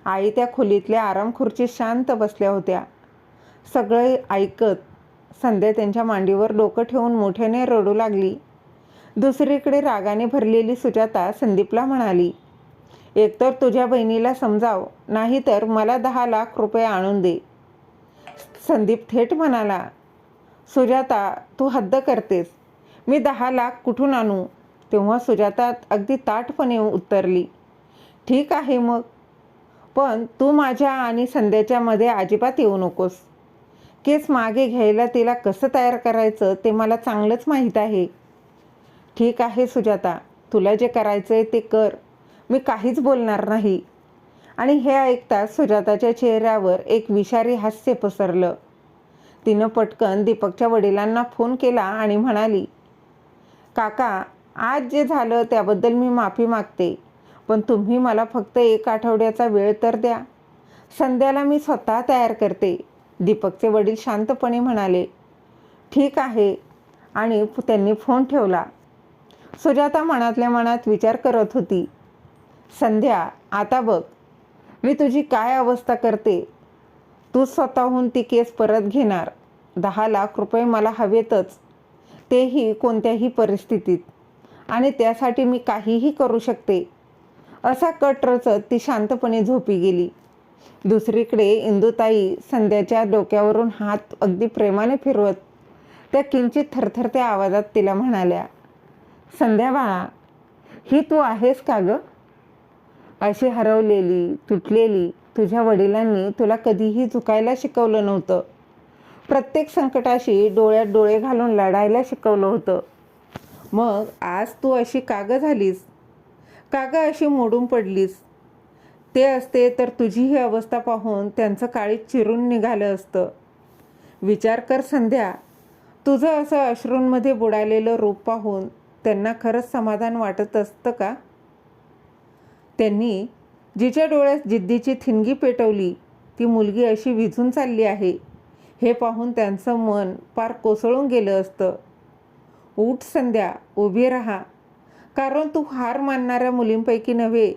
आई त्या खोलीतल्या आरामखुर्चीत शांत बसल्या होत्या. सगळे ऐकत संध्या त्यांच्या मांडीवर डोकं ठेवून मोठ्याने रडू लागली. दुसरीकडे रागाने भरलेली सुजाता संदीपला म्हणाली, एकतर तुझ्या बहिणीला समजाव, नाहीतर मला 10 लाख रुपये आणून दे. संदीप थेट म्हणाला, सुजाता, तू हद्द करतेस. मी 10 लाख कुठून आणू? तेव्हा सुजाता अगदी ताठपणे उत्तरली, ठीक आहे मग, पण तू माझ्या आणि संध्याच्या मध्ये अजिबात येऊ नकोस. केस मागे घ्यायला तिला कसं तयार करायचं ते मला चांगलंच माहीत आहे. ठीक आहे सुजाता, तुला जे करायचं ते कर. मी काहीच बोलणार नाही. आणि हे ऐकताच सुजाताच्या चेहऱ्यावर एक विषारी हास्य पसरलं. तिनं पटकन दीपकच्या वडिलांना फोन केला आणि म्हणाली, काका, आज जे झालं त्याबद्दल मी माफी मागते, पण तुम्ही मला फक्त 1 आठवड्याचा वेळ तर द्या. संध्याला मी स्वतः तयार करते. दीपकचे वडील शांतपणे म्हणाले, ठीक आहे, आणि त्यांनी फोन ठेवला. सुजाता मनातल्या मनात विचार करत होती, संध्या, आता बघ मी तुझी काय अवस्था करते. तू स्वतःहून ती केस परत घेणार. 10 लाख रुपये मला हवेतच, तेही कोणत्याही परिस्थितीत, आणि त्यासाठी मी काहीही करू शकते. असा कट रचत ती शांतपणे झोपी गेली. दुसरीकडे इंदुताई संध्याच्या डोक्यावरून हात अगदी प्रेमाने फिरवत त्या किंचित थरथरत्या आवाजात तिला म्हणाल्या, संध्या बाळा, ही तू आहेस का गं? अशी हरवलेली, तुटलेली तुझ्या वडिलांनी तुला कधीही झुकायला शिकवलं नव्हतं. प्रत्येक संकटाशी डोळ्यात डोळे घालून लढायला शिकवलं होतं. मग आज तू अशी कागं झालीस, कागं अशी मोडून पडलीस. ते असते तर तुझी ही अवस्था पाहून त्यांचं काळीज चिरून निघालं असतं. विचार कर संध्या, तुझं असं अश्रूंमध्ये बुडालेलं रूप पाहून त्यांना खरंच समाधान वाटत असतं का? त्यांनी जिच्या डोळ्यात जिद्दीची ठिणगी पेटवली ती मुलगी अशी विझून चालली आहे हे पाहून त्यांचं मन पार कोसळून गेलं असतं. उठ संध्या, उभी राहा, कारण तू हार मानणाऱ्या मुलींपैकी नव्हे.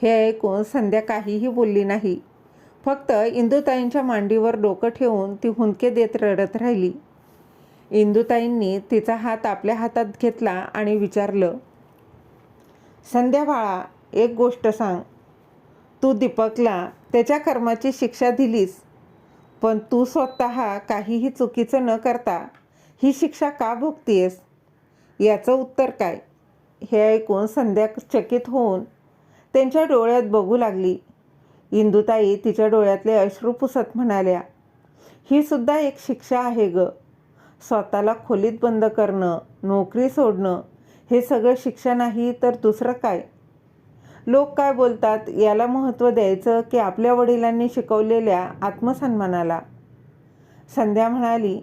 हे ऐकून संध्या काहीही बोलली नाही. फक्त इंदुताईंच्या मांडीवर डोकं ठेवून ती हुंदके देत रडत राहिली. इंदुताईंनी तिचा हात आपल्या हातात घेतला आणि विचारलं, संध्या बाळा, एक गोष्ट सांग. तू दीपकला त्याच्या कर्माची शिक्षा दिलीस, पण तू स्वतः काहीही चुकीचं न करता ही शिक्षा का भोगतीयस? याचं उत्तर काय? हे ऐकून संध्या चकित होऊन त्यांच्या डोळ्यात बघू लागली. इंदुताई तिच्या डोळ्यातले अश्रू पुसत म्हणाल्या, ही सुद्धा एक शिक्षा आहे ग. स्वतःला खोलीत बंद करणं, नोकरी सोडणं, हे सगळं शिक्षा नाही तर दुसरं काय? लोक काय बोलतात याला महत्त्व द्यायचं की आपल्या वडिलांनी शिकवलेल्या आत्मसन्मानाला? संध्या म्हणाली,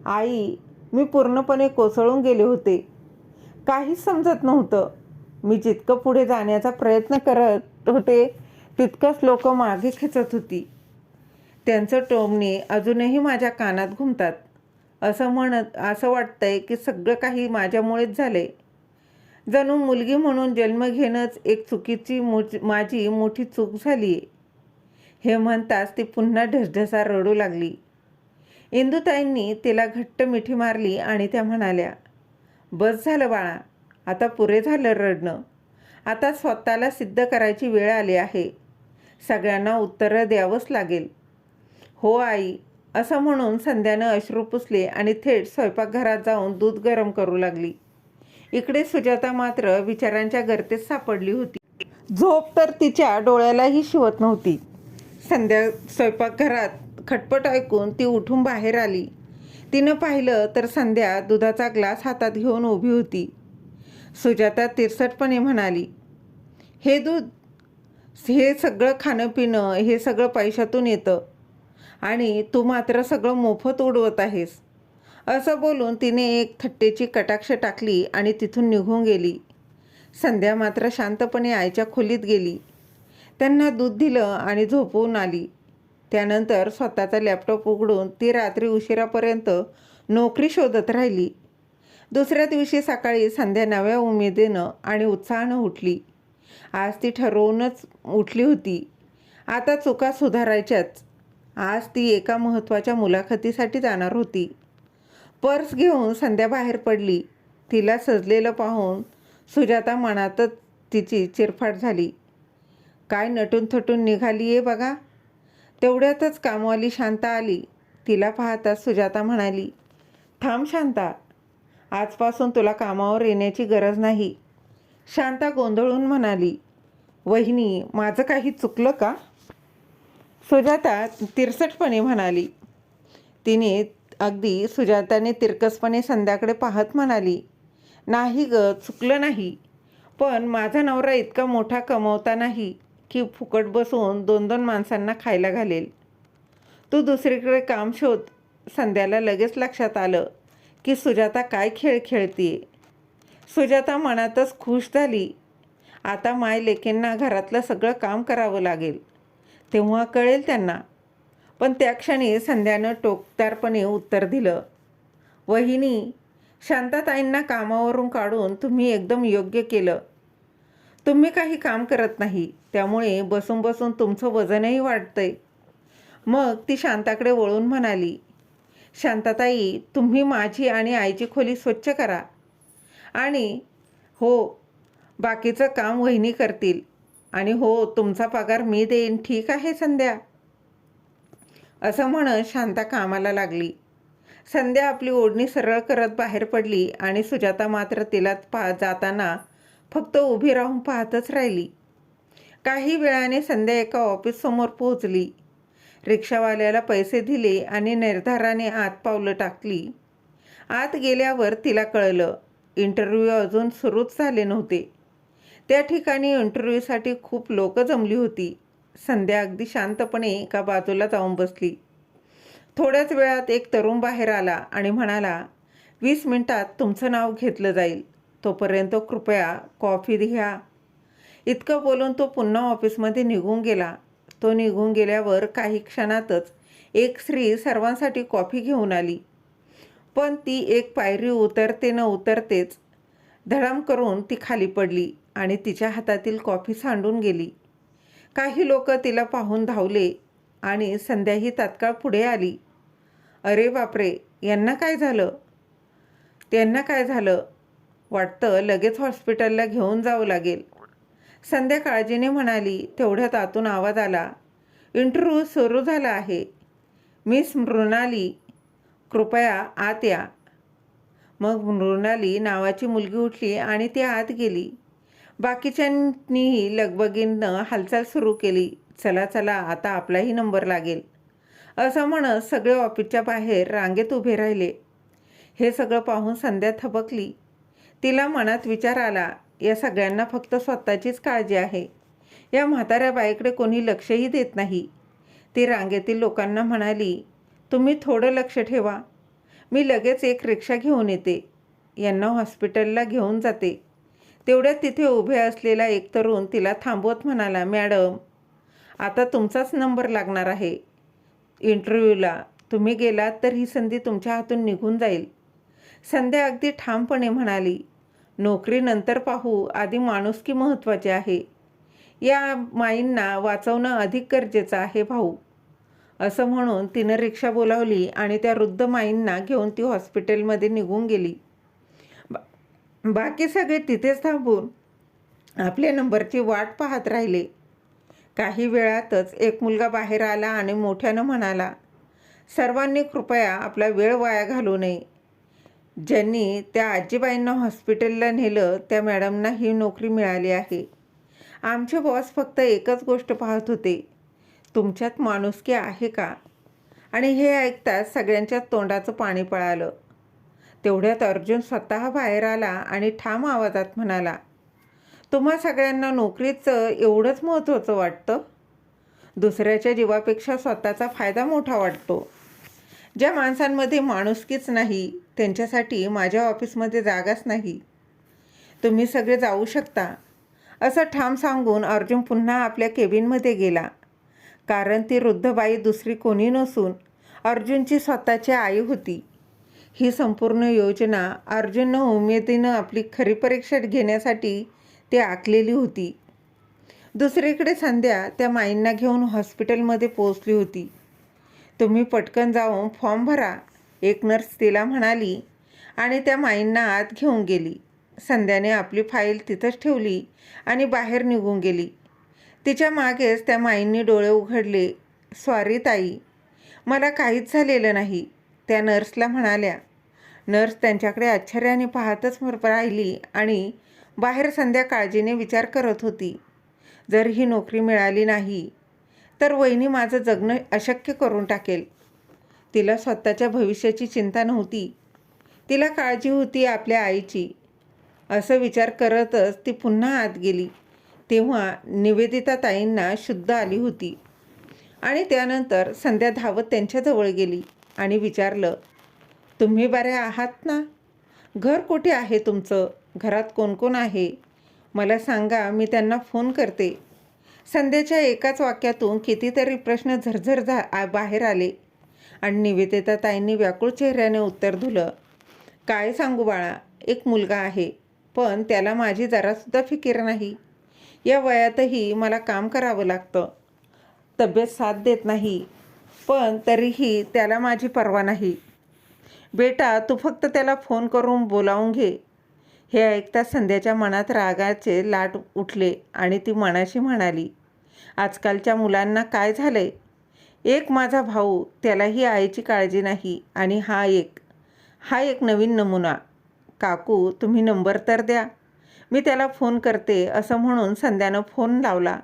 आई, मी पूर्णपणे कोसळून गेले होते. काहीच समजत नव्हतं. मी जितकं पुढे जाण्याचा प्रयत्न करत होते तितकंच लोक मागे खेचत होती. त्यांचं टोमणे अजूनही माझ्या कानात घुमतात. असं वाटतंय की सगळं काही माझ्यामुळेच झालंय. जणू मुलगी म्हणून जन्म घेणंच एक माझी मोठी चूक झाली आहे. हे म्हणताच ती पुन्हा ढसढसा रडू लागली. इंदुताईंनी तिला घट्ट मिठी मारली आणि त्या म्हणाल्या, बस झालं बाळा, आता पुरे झालं रडणं. आता स्वतःला सिद्ध करायची वेळ आली आहे. सगळ्यांना उत्तरं द्यावंच लागेल. हो आई, असं म्हणून संध्यानं अश्रू पुसले आणि थेट स्वयंपाकघरात जाऊन दूध गरम करू लागली. इकडे सुजाता मात्र विचारांच्या गर्तेत सापडली होती. झोप तर तिच्या डोळ्यालाही शिवत नव्हती. संध्या स्वयंपाकघरात खटपट ऐकून ती उठून बाहेर आली. तिनं पाहिलं तर संध्या दुधाचा ग्लास हातात घेऊन उभी होती. सुजाता तिरसटपणे म्हणाली, हे दूध, हे सगळं खाणं पिणं, हे सगळं पैशातून येतं आणि तू मात्र सगळं मोफत उडवत आहेस. असं बोलून तिने एक थट्टेची कटाक्ष टाकली आणि तिथून निघून गेली. संध्या मात्र शांतपणे आईच्या खोलीत गेली. त्यांना दूध दिलं आणि झोपवून आली. त्यानंतर स्वतःचा लॅपटॉप उघडून ती रात्री उशिरापर्यंत नोकरी शोधत राहिली. दुसऱ्या दिवशी सकाळी संध्या नव्या उमेदीनं आणि उत्साहानं उठली. आज ती ठरवूनच उठली होती. आता चुका सुधारायच्याच. आज ती एका महत्त्वाच्या मुलाखतीसाठी जाणार होती. पर्स घेऊन संध्या बाहेर पडली. तिला सजलेलं पाहून सुजाता मनातच तिची चिरफाड झाली. काय नटून थटून निघाली आहे बघा. तेवढ्यातच कामवाली शांता आली. तिला पाहताच सुजाता म्हणाली, थांब शांता, आजपासून तुला कामावर येण्याची गरज नाही. शांता गोंधळून म्हणाली, वहिनी, माझं काही चुकलं का? सुजाता तिरसटपणे म्हणाली. सुजाताने तिरकसपणे संध्याकडे पाहत म्हणाली, नाही ग, चुकलं नाही. पण माझा नवरा इतका मोठा कमवता नाही की फुकट बसून 2-2 माणसांना खायला घालेल. तू दुसरीकडे काम शोध. संध्याला लगेच लक्षात आलं की सुजाता काय खेळ खेळतीये. सुजाता मनातच खुश झाली. आता माय लेकींना घरातलं सगळं काम करावं लागेल, तेव्हा कळेल त्यांना. पण त्या क्षणी संध्यानं टोकदारपणे उत्तर दिलं, वहिनी, शांताताईंना कामावरून काढून तुम्ही एकदम योग्य केलं. तुम्ही काही काम करत नाही, त्यामुळे बसून बसून तुमचं वजनही वाढतंय. मग ती शांताकडे वळून म्हणाली, शांताताई, तुम्ही माझी आणि आईची खोली स्वच्छ करा आणि हो, बाकीचं काम वहिनी करतील. आणि हो, तुमचा पगार मी देईन, ठीक आहे संध्या? असं म्हणत शांता कामाला लागली. संध्या आपली ओढणी सरळ करत बाहेर पडली आणि सुजाता मात्र तिला जाताना फक्त उभी राहून पाहतच राहिली. काही वेळाने संध्या एका ऑफिससमोर पोहोचली. रिक्षावाल्याला पैसे दिले आणि निर्धाराने आत पावलं टाकली. आत गेल्यावर तिला कळलं, इंटरव्ह्यू अजून सुरूच झाले नव्हते. त्या ठिकाणी इंटरव्ह्यूसाठी खूप लोक जमली होती. संध्या अगदी शांतपणे एका बाजूला जाऊन बसली. थोड्याच वेळात एक तरुण बाहेर आला आणि म्हणाला, 20 मिनिटात तुमचं नाव घेतलं जाईल. तोपर्यंत कृपया कॉफी घ्या. इतकं बोलून तो पुन्हा ऑफिसमध्ये निघून गेला. तो निघून गेल्यावर काही क्षणातच एक स्त्री सर्वांसाठी कॉफी घेऊन आली. पण ती एक पायरी उतरते न उतरतेच धडाम करून ती खाली पडली आणि तिच्या हातातील कॉफी सांडून गेली. काही लोक तिला पाहून धावले आणि संध्याही तात्काळ पुढे आली. अरे बापरे, यांना काय झालं? त्यांना काय झालं? वाटतं लगेच हॉस्पिटलला घेऊन जावं लागेल. संध्या काळजीने म्हणाली. तेवढ्यात आतून आवाज आला, इंटरव्ह्यू सुरू झाला आहे. मिस मृणाली, कृपया आत या. मग मृणाली नावाची मुलगी उठली आणि ती आत गेली. बाकीच्यांनीही लगबगीनं हालचाल सुरू केली. चला चला, आता आपलाही नंबर लागेल, असं म्हणत सगळे ऑफिसच्या बाहेर रांगेत उभे राहिले. हे सगळं पाहून संध्या थबकली. तिला मनात विचार आला, या सगळ्यांना फक्त स्वतःचीच काळजी आहे. या म्हाताऱ्या बाईकडे कोणी लक्षही देत नाही. ती रांगेतील लोकांना म्हणाली, तुम्ही थोडं लक्ष ठेवा, मी लगेच एक रिक्षा घेऊन येते. यांना हॉस्पिटलला घेऊन जाते. तेवढ्यात तिथे उभे असलेला एक तरुण तिला थांबवत म्हणाला, मॅडम, आता तुमचाच नंबर लागणार आहे इंटरव्ह्यूला. तुम्ही गेलात तर ही संधी तुमच्या हातून निघून जाईल. संध्या अगदी ठामपणे म्हणाली, नोकरी नंतर पाहू, आधी माणुसकी महत्त्वाची आहे. या माईंना वाचवणं अधिक गरजेचं आहे भाऊ. असं म्हणून तिनं रिक्षा बोलावली आणि त्या वृद्ध माईंना घेऊन ती हॉस्पिटलमध्ये निघून गेली. बाकी सगळे तिथेच थांबून आपल्या नंबरची वाट पाहत राहिले. काही वेळातच एक मुलगा बाहेर आला आणि मोठ्यानं म्हणाला, सर्वांनी कृपया आपला वेळ वाया घालवू नये. ज्यांनी त्या आजीबाईंना हॉस्पिटलला नेलं त्या मॅडमना ही नोकरी मिळाली आहे. आमचे बॉस फक्त एकच गोष्ट पाहत होते, तुमच्यात माणुसकी आहे का? आणि हे ऐकताच सगळ्यांच्या तोंडाचं पाणी पळालं. तेवढ्यात अर्जुन स्वतः बाहेर आला आणि ठाम आवाजात म्हणाला, तुम्हा सगळ्यांना नोकरीचं एवढंच महत्त्वाचं वाटतं? दुसऱ्याच्या जीवापेक्षा स्वतःचा फायदा मोठा वाटतो. ज्या माणसांमध्ये माणुसकीच नाही त्यांच्यासाठी माझ्या ऑफिसमध्ये जागाच नाही. तुम्ही सगळे जाऊ शकता. असं ठाम सांगून अर्जुन पुन्हा आपल्या केबिनमध्ये गेला. कारण ती वृद्ध बाई दुसरी कोणी नसून अर्जुनची स्वतःची आई होती. ही संपूर्ण योजना अर्जुननं उमेदीनं आपली खरी परीक्षा घेण्यासाठी ती आखलेली होती. दुसरीकडे संध्या त्या माईंना घेऊन हॉस्पिटलमध्ये पोहोचली होती. तुम्ही पटकन जाऊन फॉर्म भरा, एक नर्स तिला म्हणाली आणि त्या माईंना आत घेऊन गेली. संध्याने आपली फाईल तिथंच ठेवली आणि बाहेर निघून गेली. तिच्या मागेच त्या माईंनी डोळे उघडले. सॉरी ताई, मला काहीच झालेलं नाही, त्या नर्सला म्हणाल्या. नर्स त्यांच्याकडे आश्चर्याने पाहतच राहिली आणि बाहेर संध्या काळजीने विचार करत होती, जर ही नोकरी मिळाली नाही तर वहिनी माझं जगणं अशक्य करून टाकेल. तिला स्वतःच्या भविष्याची चिंता नव्हती, तिला काळजी होती आपल्या आईची. असं विचार करतच ती पुन्हा आत गेली. तेव्हा निवेदिता ताईंना शुद्ध आली होती आणि त्यानंतर संध्या धावत त्यांच्याजवळ गेली आणि विचारलं, तुम्ही बरे आहात ना? घर कुठे आहे तुमचं? घरात कोण कोण आहे? मला सांगा, मी त्यांना फोन करते. संध्याच्या एकाच वाक्यातून कितीतरी प्रश्न झरझर बाहेर आले आणि निवेदिता ताईंनी व्याकुळ चेहऱ्याने उत्तर दिलं, काय सांगू बाळा, एक मुलगा आहे, पण त्याला माझी जरासुद्धा फिकीर नाही. या वयातही मला काम करावं लागतं, तब्येत साथ देत नाही, पण तरीही त्याला माझी पर्वा नाही. बेटा, तू फक्त त्याला फोन करून बोलावून घे. हे ऐकता संध्याच्या मनात रागाचे लाट उठले आणि ती मनाशी म्हणाली, आजकालच्या मुलांना काय झालंय? एक माझा भाऊ, त्यालाही आईची काळजी नाही आणि हा एक नवीन नमुना. काकू, तुम्ही नंबर तर द्या, मी त्याला फोन करते. असं म्हणून संध्यानं फोन लावला.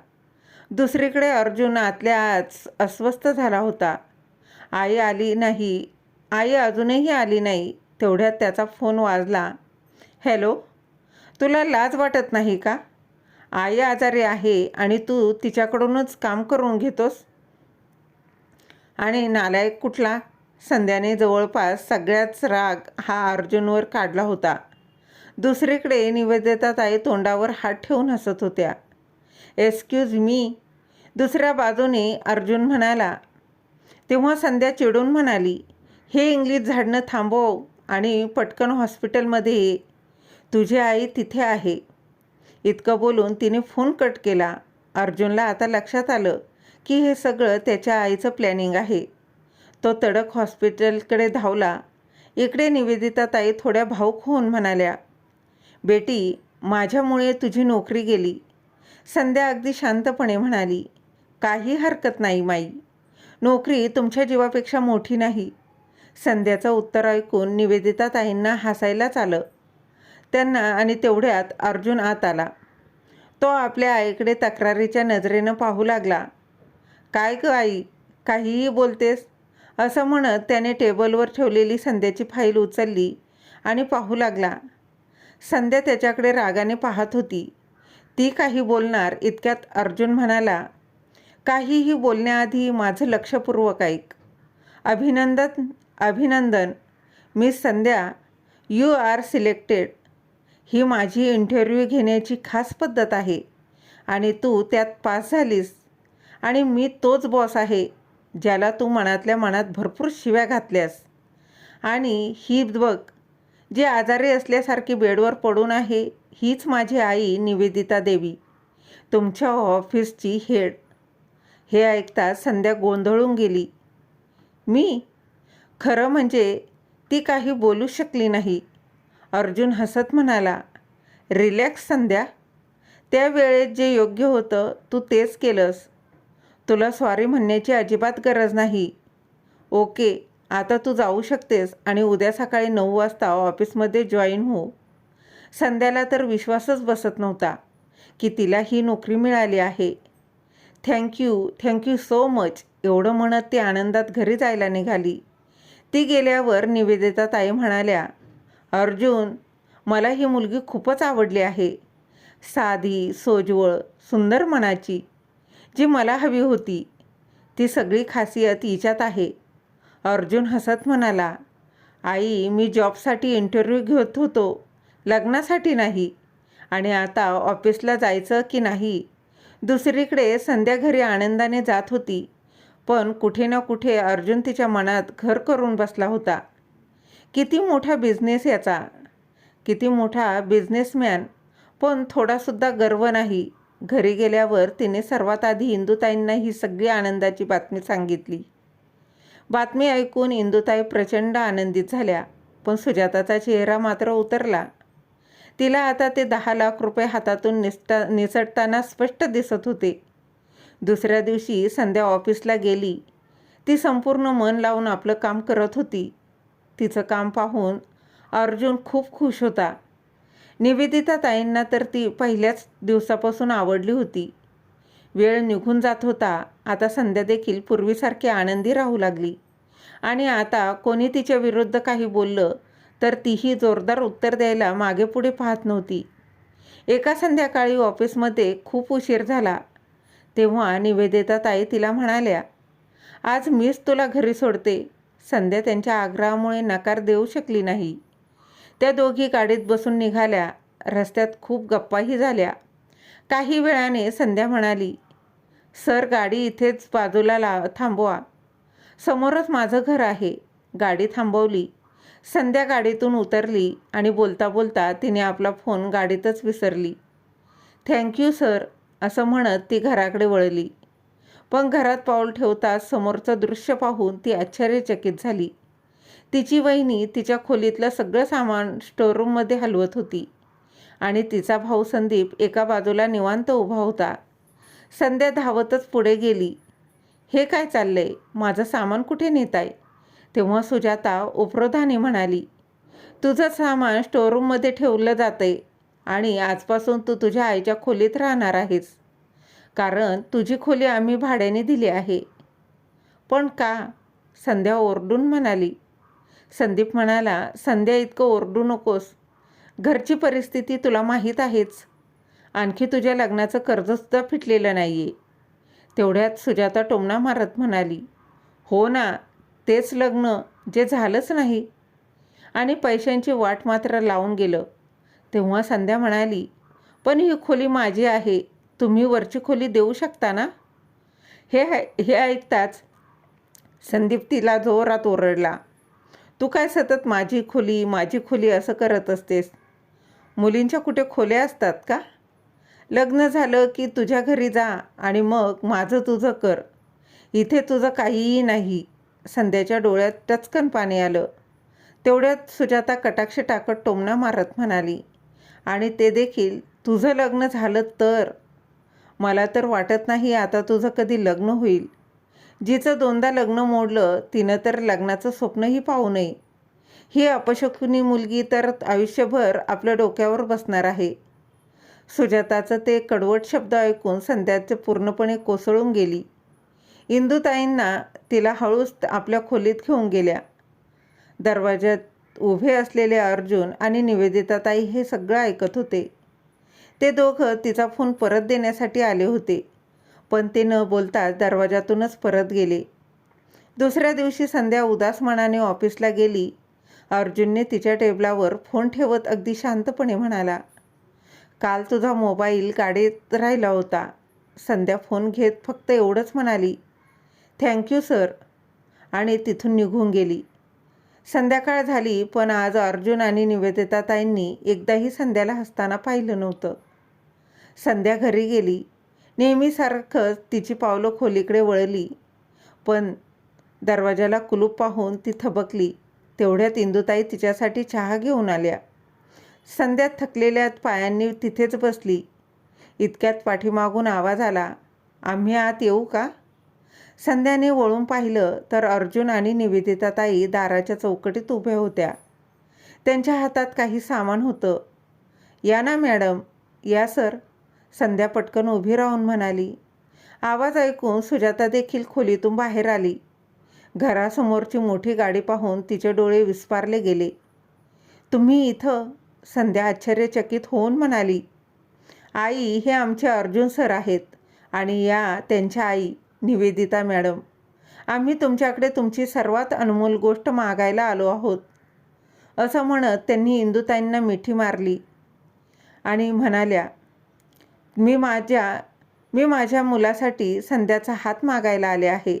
दुसरीकडे अर्जुन आतल्या आत अस्वस्थ झाला होता. आई अजूनही आली नाही. तेवढ्यात त्याचा फोन वाजला. हॅलो, तुला लाज वाटत नाही का? आई आजारी आहे आणि तू तिच्याकडूनच काम करून घेतोस? आणि नालायक कुठला? संध्याने जवळपास सगळ्याच राग हा अर्जुनवर काढला होता. दुसरीकडे निवेदिता ताई तोंडावर हात ठेवून हसत होत्या. एक्सक्यूज मी, दुसऱ्या बाजूने अर्जुन म्हणाला. तेव्हा संध्या चिडून म्हणाली, हे इंग्लिश झाडणं थांबव आणि पटकन हॉस्पिटलमध्ये ये. तुझी आई तिथे आहे. इतकं बोलून तिने फोन कट केला. अर्जुनला आता लक्षात आलं की हे सगळं त्याच्या आईचं प्लॅनिंग आहे. तो तडक हॉस्पिटलकडे धावला. इकडे निवेदिता ताई थोड्या भावूक होऊन म्हणाल्या, बेटी, माझ्यामुळे तुझी नोकरी गेली. संध्या अगदी शांतपणे म्हणाली, काही हरकत नाही माई, नोकरी तुमच्या जीवापेक्षा मोठी नाही. संध्याचं उत्तर ऐकून निवेदिता ताईंना हसायलाच आलं त्यांना आणि तेवढ्यात अर्जुन आत आला. तो आपल्या आईकडे तक्रारीच्या नजरेनं पाहू लागला. काय ग आई, काहीही बोलतेस? असं म्हणत त्याने टेबलवर ठेवलेली संध्याची फाईल उचलली आणि पाहू लागला. संध्या त्याच्याकडे रागाने पाहत होती. ती काही बोलणार इतक्यात अर्जुन म्हणाला, काहीही बोलण्याआधी माझं लक्षपूर्वक ऐक. अभिनंदन miss Sandhya, you are selected. ही माझी इंटरव्ह्यू घेण्याची खास पद्धत आहे आणि तू त्यात पास झालीस. आणि मी तोच बॉस आहे ज्याला तू मनातल्या मनात भरपूर शिव्या घातल्यास. आणि ही बघ, जी आजारी असल्यासारखी बेडवर पडून आहे, हीच माझी आई निवेदिता देवी, तुमच्या ऑफिसची हेड. हे ऐकताच संध्या गोंधळून गेली. मी? खरं म्हणजे ती काही बोलू शकली नाही. अर्जुन हसत म्हणाला, रिलॅक्स संध्या, त्या वेळेत जे योग्य होतं तू तेच केलंस. तुला सॉरी म्हणण्याची अजिबात गरज नाही. ओके, आता तू जाऊ शकतेस आणि उद्या सकाळी 9 वाजता ऑफिसमध्ये जॉईन हो. संध्याला तर विश्वासच बसत नव्हता की तिला ही नोकरी मिळाली आहे. थँक्यू सो मच, एवढं म्हणत ती आनंदात घरी जायला निघाली. ती गेल्यावर निवेदिता ताई म्हणाल्या, अर्जुन, मला ही मुलगी खूपच आवडली आहे. साधी, सोज्वळ, सुंदर मनाची, जी मला हवी होती. ती सगळी खासियत हिच्यात आहे. अर्जुन हसत म्हणाला, आई, मी जॉबसाठी इंटरव्ह्यू घेत होतो, लग्नासाठी नाही. आणि आता ऑफिसला जायचं की नाही. दुसरीकडे संध्या घरी आनंदाने जात होती, पण कुठे ना कुठे अर्जुन तिच्या मनात घर करून बसला होता. किती मोठा बिझनेस याचा, किती मोठा बिझनेसमॅन, पण थोडासुद्धा गर्व नाही. घरी गेल्यावर तिने सर्वात आधी इंदुताईंना ही सगळी आनंदाची बातमी सांगितली. बातमी ऐकून इंदुताई प्रचंड आनंदित झाल्या, पण सुजाताचा चेहरा मात्र उतरला. तिला आता ते 10 लाख रुपये हातातून निसटताना स्पष्ट दिसत होते. दुसऱ्या दिवशी संध्या ऑफिसला गेली. ती संपूर्ण मन लावून आपलं काम करत होती. तिचं काम पाहून अर्जुन खूप खुश होता. निवेदिता ताईंना तर ती पहिल्याच दिवसापासून आवडली होती. वेळ निघून जात होता. आता संध्या देखील पूर्वीसारखी आनंदी राहू लागली. आणि आता कोणी तिच्या विरुद्ध काही बोललं तर तीही जोरदार उत्तर द्यायला मागे पुढे पाहत नव्हती. एका संध्याकाळी ऑफिसमध्ये खूप उशीर झाला. तेव्हा निवेदिता ताई तिला म्हणाल्या, आज मीच तुला घरी सोडते. संध्या त्यांच्या आग्रहामुळे नकार देऊ शकली नाही. त्या दोघी गाडीत बसून निघाल्या. रस्त्यात खूप गप्पाही झाल्या. काही वेळाने संध्या म्हणाली, सर, गाडी इथेच बाजूला थांबवा. समोरच माझं घर आहे. गाडी थांबवली. संध्या गाडीतून उतरली आणि बोलता बोलता तिने आपला फोन गाडीतच विसरली. थँक्यू सर, असं म्हणत ती घराकडे वळली. पण घरात पाऊल ठेवताच समोरचं दृश्य पाहून ती आश्चर्यचकित झाली. तिची वहिनी तिच्या खोलीतलं सगळं सामान स्टोअररूममध्ये हलवत होती आणि तिचा भाऊ संदीप एका बाजूला निवांत उभा होता. संध्या धावतच पुढे गेली. हे काय चाललंय? माझं सामान कुठे नेताय? तेव्हा सुजाता उपरोधाने म्हणाली, तुझं सामान स्टोअररूममध्ये ठेवलं जातंय आणि आजपासून तू तुझ्या आईच्या खोलीत राहणार आहेस, कारण तुझी खोली आम्ही भाड्याने दिली आहे. पण का? संध्या ओरडून म्हणाली. संदीप म्हणाला, संध्या, इतकं ओरडू नकोस. घरची परिस्थिती तुला माहीत आहेच. आणखी तुझ्या लग्नाचं कर्जसुद्धा फिटलेलं नाही आहे. तेवढ्यात सुजाता टोमणा मारत म्हणाली, हो ना, तेच लग्न जे झालंच नाही आणि पैशांची वाट मात्र लावून गेलं. तेव्हा संध्या म्हणाली, पण ही खोली माझी आहे. तुम्ही वरची खोली देऊ शकता ना? हे ऐकताच संदीप तिला जोरात ओरडला, तू काय सतत माझी खोली असं करत असतेस? मुलींच्या कुठे खोल्या असतात का? लग्न झालं की तुझ्या घरी जा आणि मग माझं तुझं कर. इथे तुझं काहीही नाही. संध्याच्या डोळ्यात टचकन पाणी आलं. तेवढ्यात सुजाता कटाक्ष टाकत टोमणा मारत म्हणाली, आणि ते देखील तुझं लग्न झालं तर? मला तर वाटत नाही आता तुझं कधी लग्न होईल. जिचं 2दा लग्न मोडलं तिनं तर लग्नाचं स्वप्नही पाहू नये. ही अपशकुनी मुलगी तर आयुष्यभर आपल्या डोक्यावर बसणार आहे. सुजाताचं ते कडवट शब्द ऐकून संध्याचे पूर्णपणे कोसळून गेली. इंदुताईंना तिला हळूच आपल्या खोलीत घेऊन गेल्या. दरवाज्यात उभे असलेले अर्जुन आणि निवेदिताताई हे सगळं ऐकत होते. ते दोघं तिचा फोन परत देण्यासाठी आले होते, पण ते न बोलताच दरवाजातूनच परत गेले. दुसऱ्या दिवशी संध्या उदास मनाने ऑफिसला गेली. अर्जुनने तिच्या टेबलावर फोन ठेवत अगदी शांतपणे म्हणाला, काल तुझा मोबाईल गाडीत राहिला होता. संध्या फोन घेत फक्त एवढंच म्हणाली, थँक्यू सर, आणि तिथून निघून गेली. संध्याकाळ झाली, पण आज अर्जुन आणि निवेदिताताईंनी एकदाही संध्याला हसताना पाहिलं नव्हतं. संध्या घरी गेली. नेहमीसारखंच तिची पावलं खोलीकडे वळली, पण दरवाजाला कुलूप पाहून ती थबकली. तेवढ्यात इंदुताई तिच्यासाठी चहा घेऊन आल्या. संध्या थकलेल्या पायांनी तिथेच बसली. इतक्यात पाठीमागून आवाज आला, आम्ही आत येऊ का? संध्याने वळून पाहिलं तर अर्जुन आणि निवेदिताताई दाराच्या चौकटीत उभ्या होत्या. त्यांच्या हातात काही सामान होतं. या ना मॅडम. या सर, संध्या पटकन उभी राहून म्हणाली. आवाज ऐकून सुजाता देखील खोलीतून बाहेर आली. घरासमोरची मोठी गाडी पाहून तिचे डोळे विस्फारले गेले. तुम्ही इथं? संध्या आश्चर्यचकित होऊन म्हणाली. आई, हे आमचे अर्जुन सर आहेत आणि या त्यांच्या आई निवेदिता मॅडम. आम्ही तुमच्याकडे तुमची सर्वात अनमोल गोष्ट मागायला आलो आहोत. असं म्हणत त्यांनी इंदुताईंना मिठी मारली आणि म्हणाल्या, मी माझ्या मुलासाठी संध्याचा हात मागायला आले आहे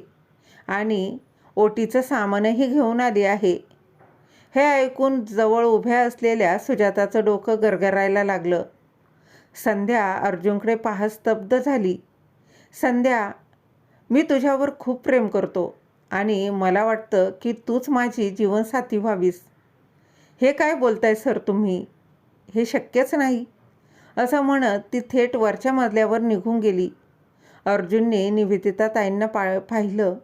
आणि ओटीचं सामानही घेऊन आले आहे. हे ऐकून जवळ उभ्या असलेल्या सुजाताचं डोकं गरगरायला लागलं. संध्या अर्जुनकडे पाहत स्तब्ध झाली. संध्या, मी तुझ्यावर खूप प्रेम करतो आणि मला वाटतं की तूच माझी जीवनसाथी व्हावीस. हे काय बोलताय सर तुम्ही? हे शक्यच नाही. असं म्हणत ती थेट वरच्या मजल्यावर निघून गेली. अर्जुनने निवेदिताताईंना पाहिलं.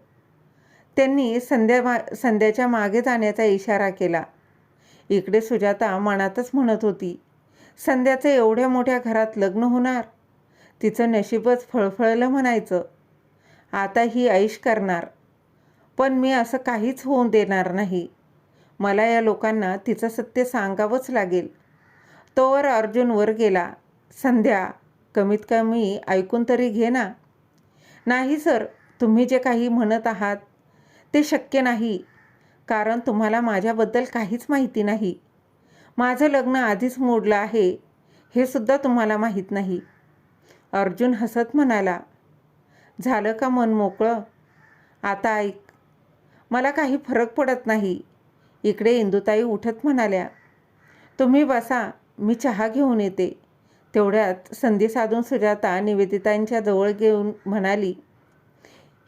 त्यांनी संध्याच्या मागे जाण्याचा इशारा केला. इकडे सुजाता मनातच म्हणत होती, संध्याचं एवढ्या मोठ्या घरात लग्न होणार. तिचं नशीबच फळफळलं म्हणायचं. आता ही ऐश करणार, पण मी असं काहीच होऊन देणार नाही. मला या लोकांना तिचं सत्य सांगावंच लागेल. तोवर अर्जुन वर गेला. संध्या, कमीत कमी ऐकून तरी घे ना. नाही सर, तुम्ही जे काही म्हणत आहात ते शक्य नाही, कारण तुम्हाला माझ्याबद्दल काहीच माहिती नाही. माझं लग्न आधीच मोडलं आहे हे सुद्धा तुम्हाला माहीत नाही. अर्जुन हसत म्हणाला. झालं का मन मोकळं? आता ऐक, मला काही फरक पडत नाही. इकडे इंदुताई उठत म्हणाल्या, तुम्ही बसा, मी चहा घेऊन येते. तेवढ्यात संधी साधून सुजाता निवेदितांच्या जवळ घेऊन म्हणाली,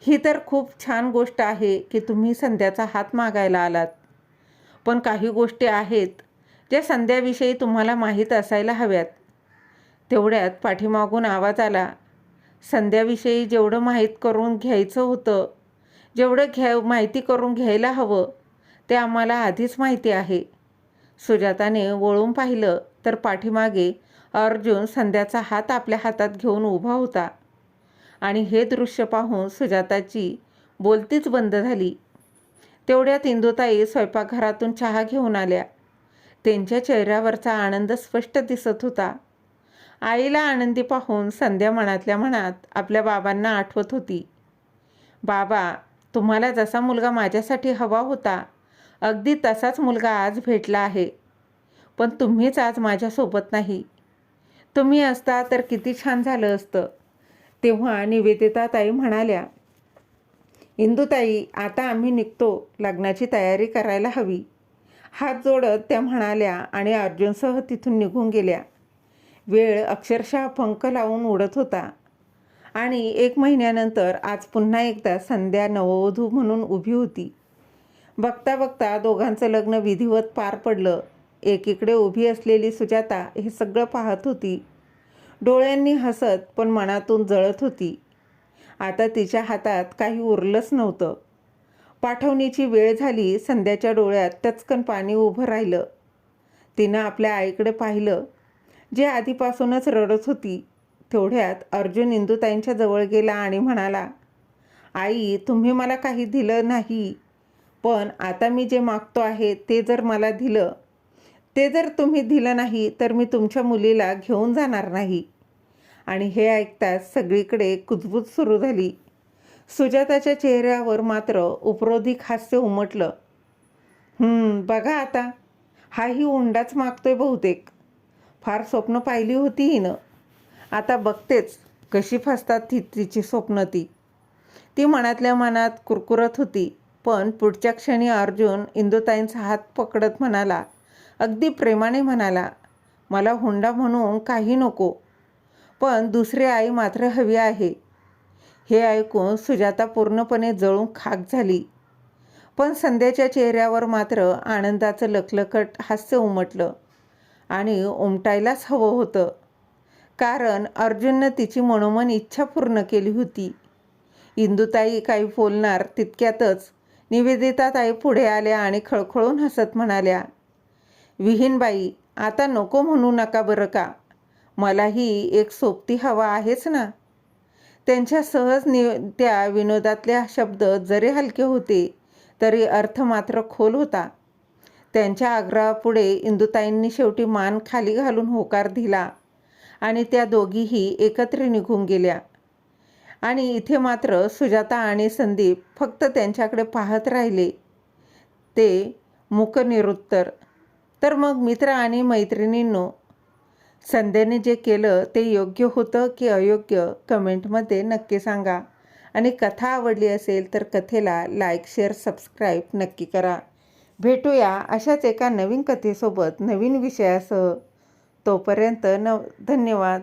ही तर खूप छान गोष्ट आहे की तुम्ही संध्याचा हात मागायला आलात, पण काही गोष्टी आहेत ज्या संध्याविषयी तुम्हाला माहीत असायला हव्यात. तेवढ्यात पाठीमागून आवाज आला, संध्याविषयी जेवढं माहीत करून घ्यायचं होतं, जेवढं माहिती करून घ्यायला हवं ते आम्हाला आधीच माहिती आहे. सुजाताने वळून पाहिलं तर पाठीमागे अर्जुन संध्याचा हात आपल्या हातात घेऊन उभा होता आणि हे दृश्य पाहून सुजाताची बोलतीच बंद झाली. तेवढ्यात इंदुताई स्वयंपाकघरातून चहा घेऊन आल्या. त्यांच्या चेहऱ्यावरचा आनंद स्पष्ट दिसत होता. आईला आनंदी पाहून संध्या मनातल्या मनात आपल्या बाबांना आठवत होती. बाबा, तुम्हाला जसा मुलगा माझ्यासाठी हवा होता, अगदी तसाच मुलगा आज भेटला आहे, पण तुम्हीच आज माझ्यासोबत नाही. तुम्ही असता तर किती छान झालं असतं. तेव्हा निवेदिताताई म्हणाल्या, इंदुताई, आता आम्ही निघतो, लग्नाची तयारी करायला हवी. हात जोडत त्या म्हणाल्या आणि अर्जुनसह तिथून निघून गेल्या. वेळ अक्षरशः पंख लावून उडत होता आणि 1 महिन्यानंतर आज पुन्हा एकदा संध्या नववधू म्हणून उभी होती. बघता बघता दोघांचं लग्न विधिवत पार पडलं. एकीकडे उभी असलेली सुजाता हे सगळं पाहत होती. डोळ्यांनी हसत पण मनातून जळत होती. आता तिच्या हातात काही उरलंच नव्हतं. पाठवणीची वेळ झाली. संध्याच्या डोळ्यात टचकन पाणी उभं राहिलं. तिनं आपल्या आईकडे पाहिलं, जी आधीपासूनच रडत होती. तेवढ्यात अर्जुन इंदुताईंच्या जवळ गेला आणि म्हणाला, आई, तुम्ही मला काही दिलं नाही, पण आता मी जे मागतो आहे ते जर मला दिलं, ते जर तुम्ही दिलं नाही तर मी तुमच्या मुलीला घेऊन जाणार नाही. आणि हे ऐकताच सगळीकडे कुजबूज सुरू झाली. सुजाताच्या चेहऱ्यावर मात्र उपरोधिक हास्य उमटलं. बघा आता, हाही हुंडाच मागतोय बहुतेक. फार स्वप्न पाहिली होती हिनं. आता बघतेच कशी फसतात तिची स्वप्न ती मनातल्या मनात कुरकुरत होती. पण पुढच्या क्षणी अर्जुन इंदुताईंचा हात पकडत म्हणाला, अगदी प्रेमाने म्हणाला, मला हुंडा म्हणून काही नको, पण दुसरी आई मात्र हवी आहे. हे ऐकून सुजाता पूर्णपणे जळून खाक झाली. पण संध्याच्या चेहऱ्यावर मात्र आनंदाचं लखलखट हास्य उमटलं आणि उमटायलाच हवं होतं, कारण अर्जुननं तिची मनोमन इच्छा पूर्ण केली होती. इंदुताई काही बोलणार तितक्यातच निवेदिताताई पुढे आल्या आणि खळखळून हसत म्हणाल्या, विहीनबाई, आता नको म्हणू नका बरं का, मलाही एक सोबती हवा आहेच ना. त्यांच्या त्या विनोदातले शब्द जरी हलके होते तरी अर्थ मात्र खोल होता. त्यांच्या आग्रहापुढे इंदुताईंनी शेवटी मान खाली घालून होकार दिला आणि त्या दोघीही एकत्र निघून गेल्या. आणि इथे मात्र सुजाता आणि संदीप फक्त त्यांच्याकडे पाहत राहिले, ते मूक निरुत्तर. तर मग मित्र आणि मैत्रिणींनो, संध्याने जे केलं ते योग्य होतं की अयोग्य कमेंटमध्ये नक्की सांगा. आणि कथा आवडली असेल तर कथेला लाईक, शेअर, सबस्क्राईब नक्की करा. भेटूया अशाच एका नवीन कथेसोबत नवीन विषयासह. तोपर्यंत धन्यवाद.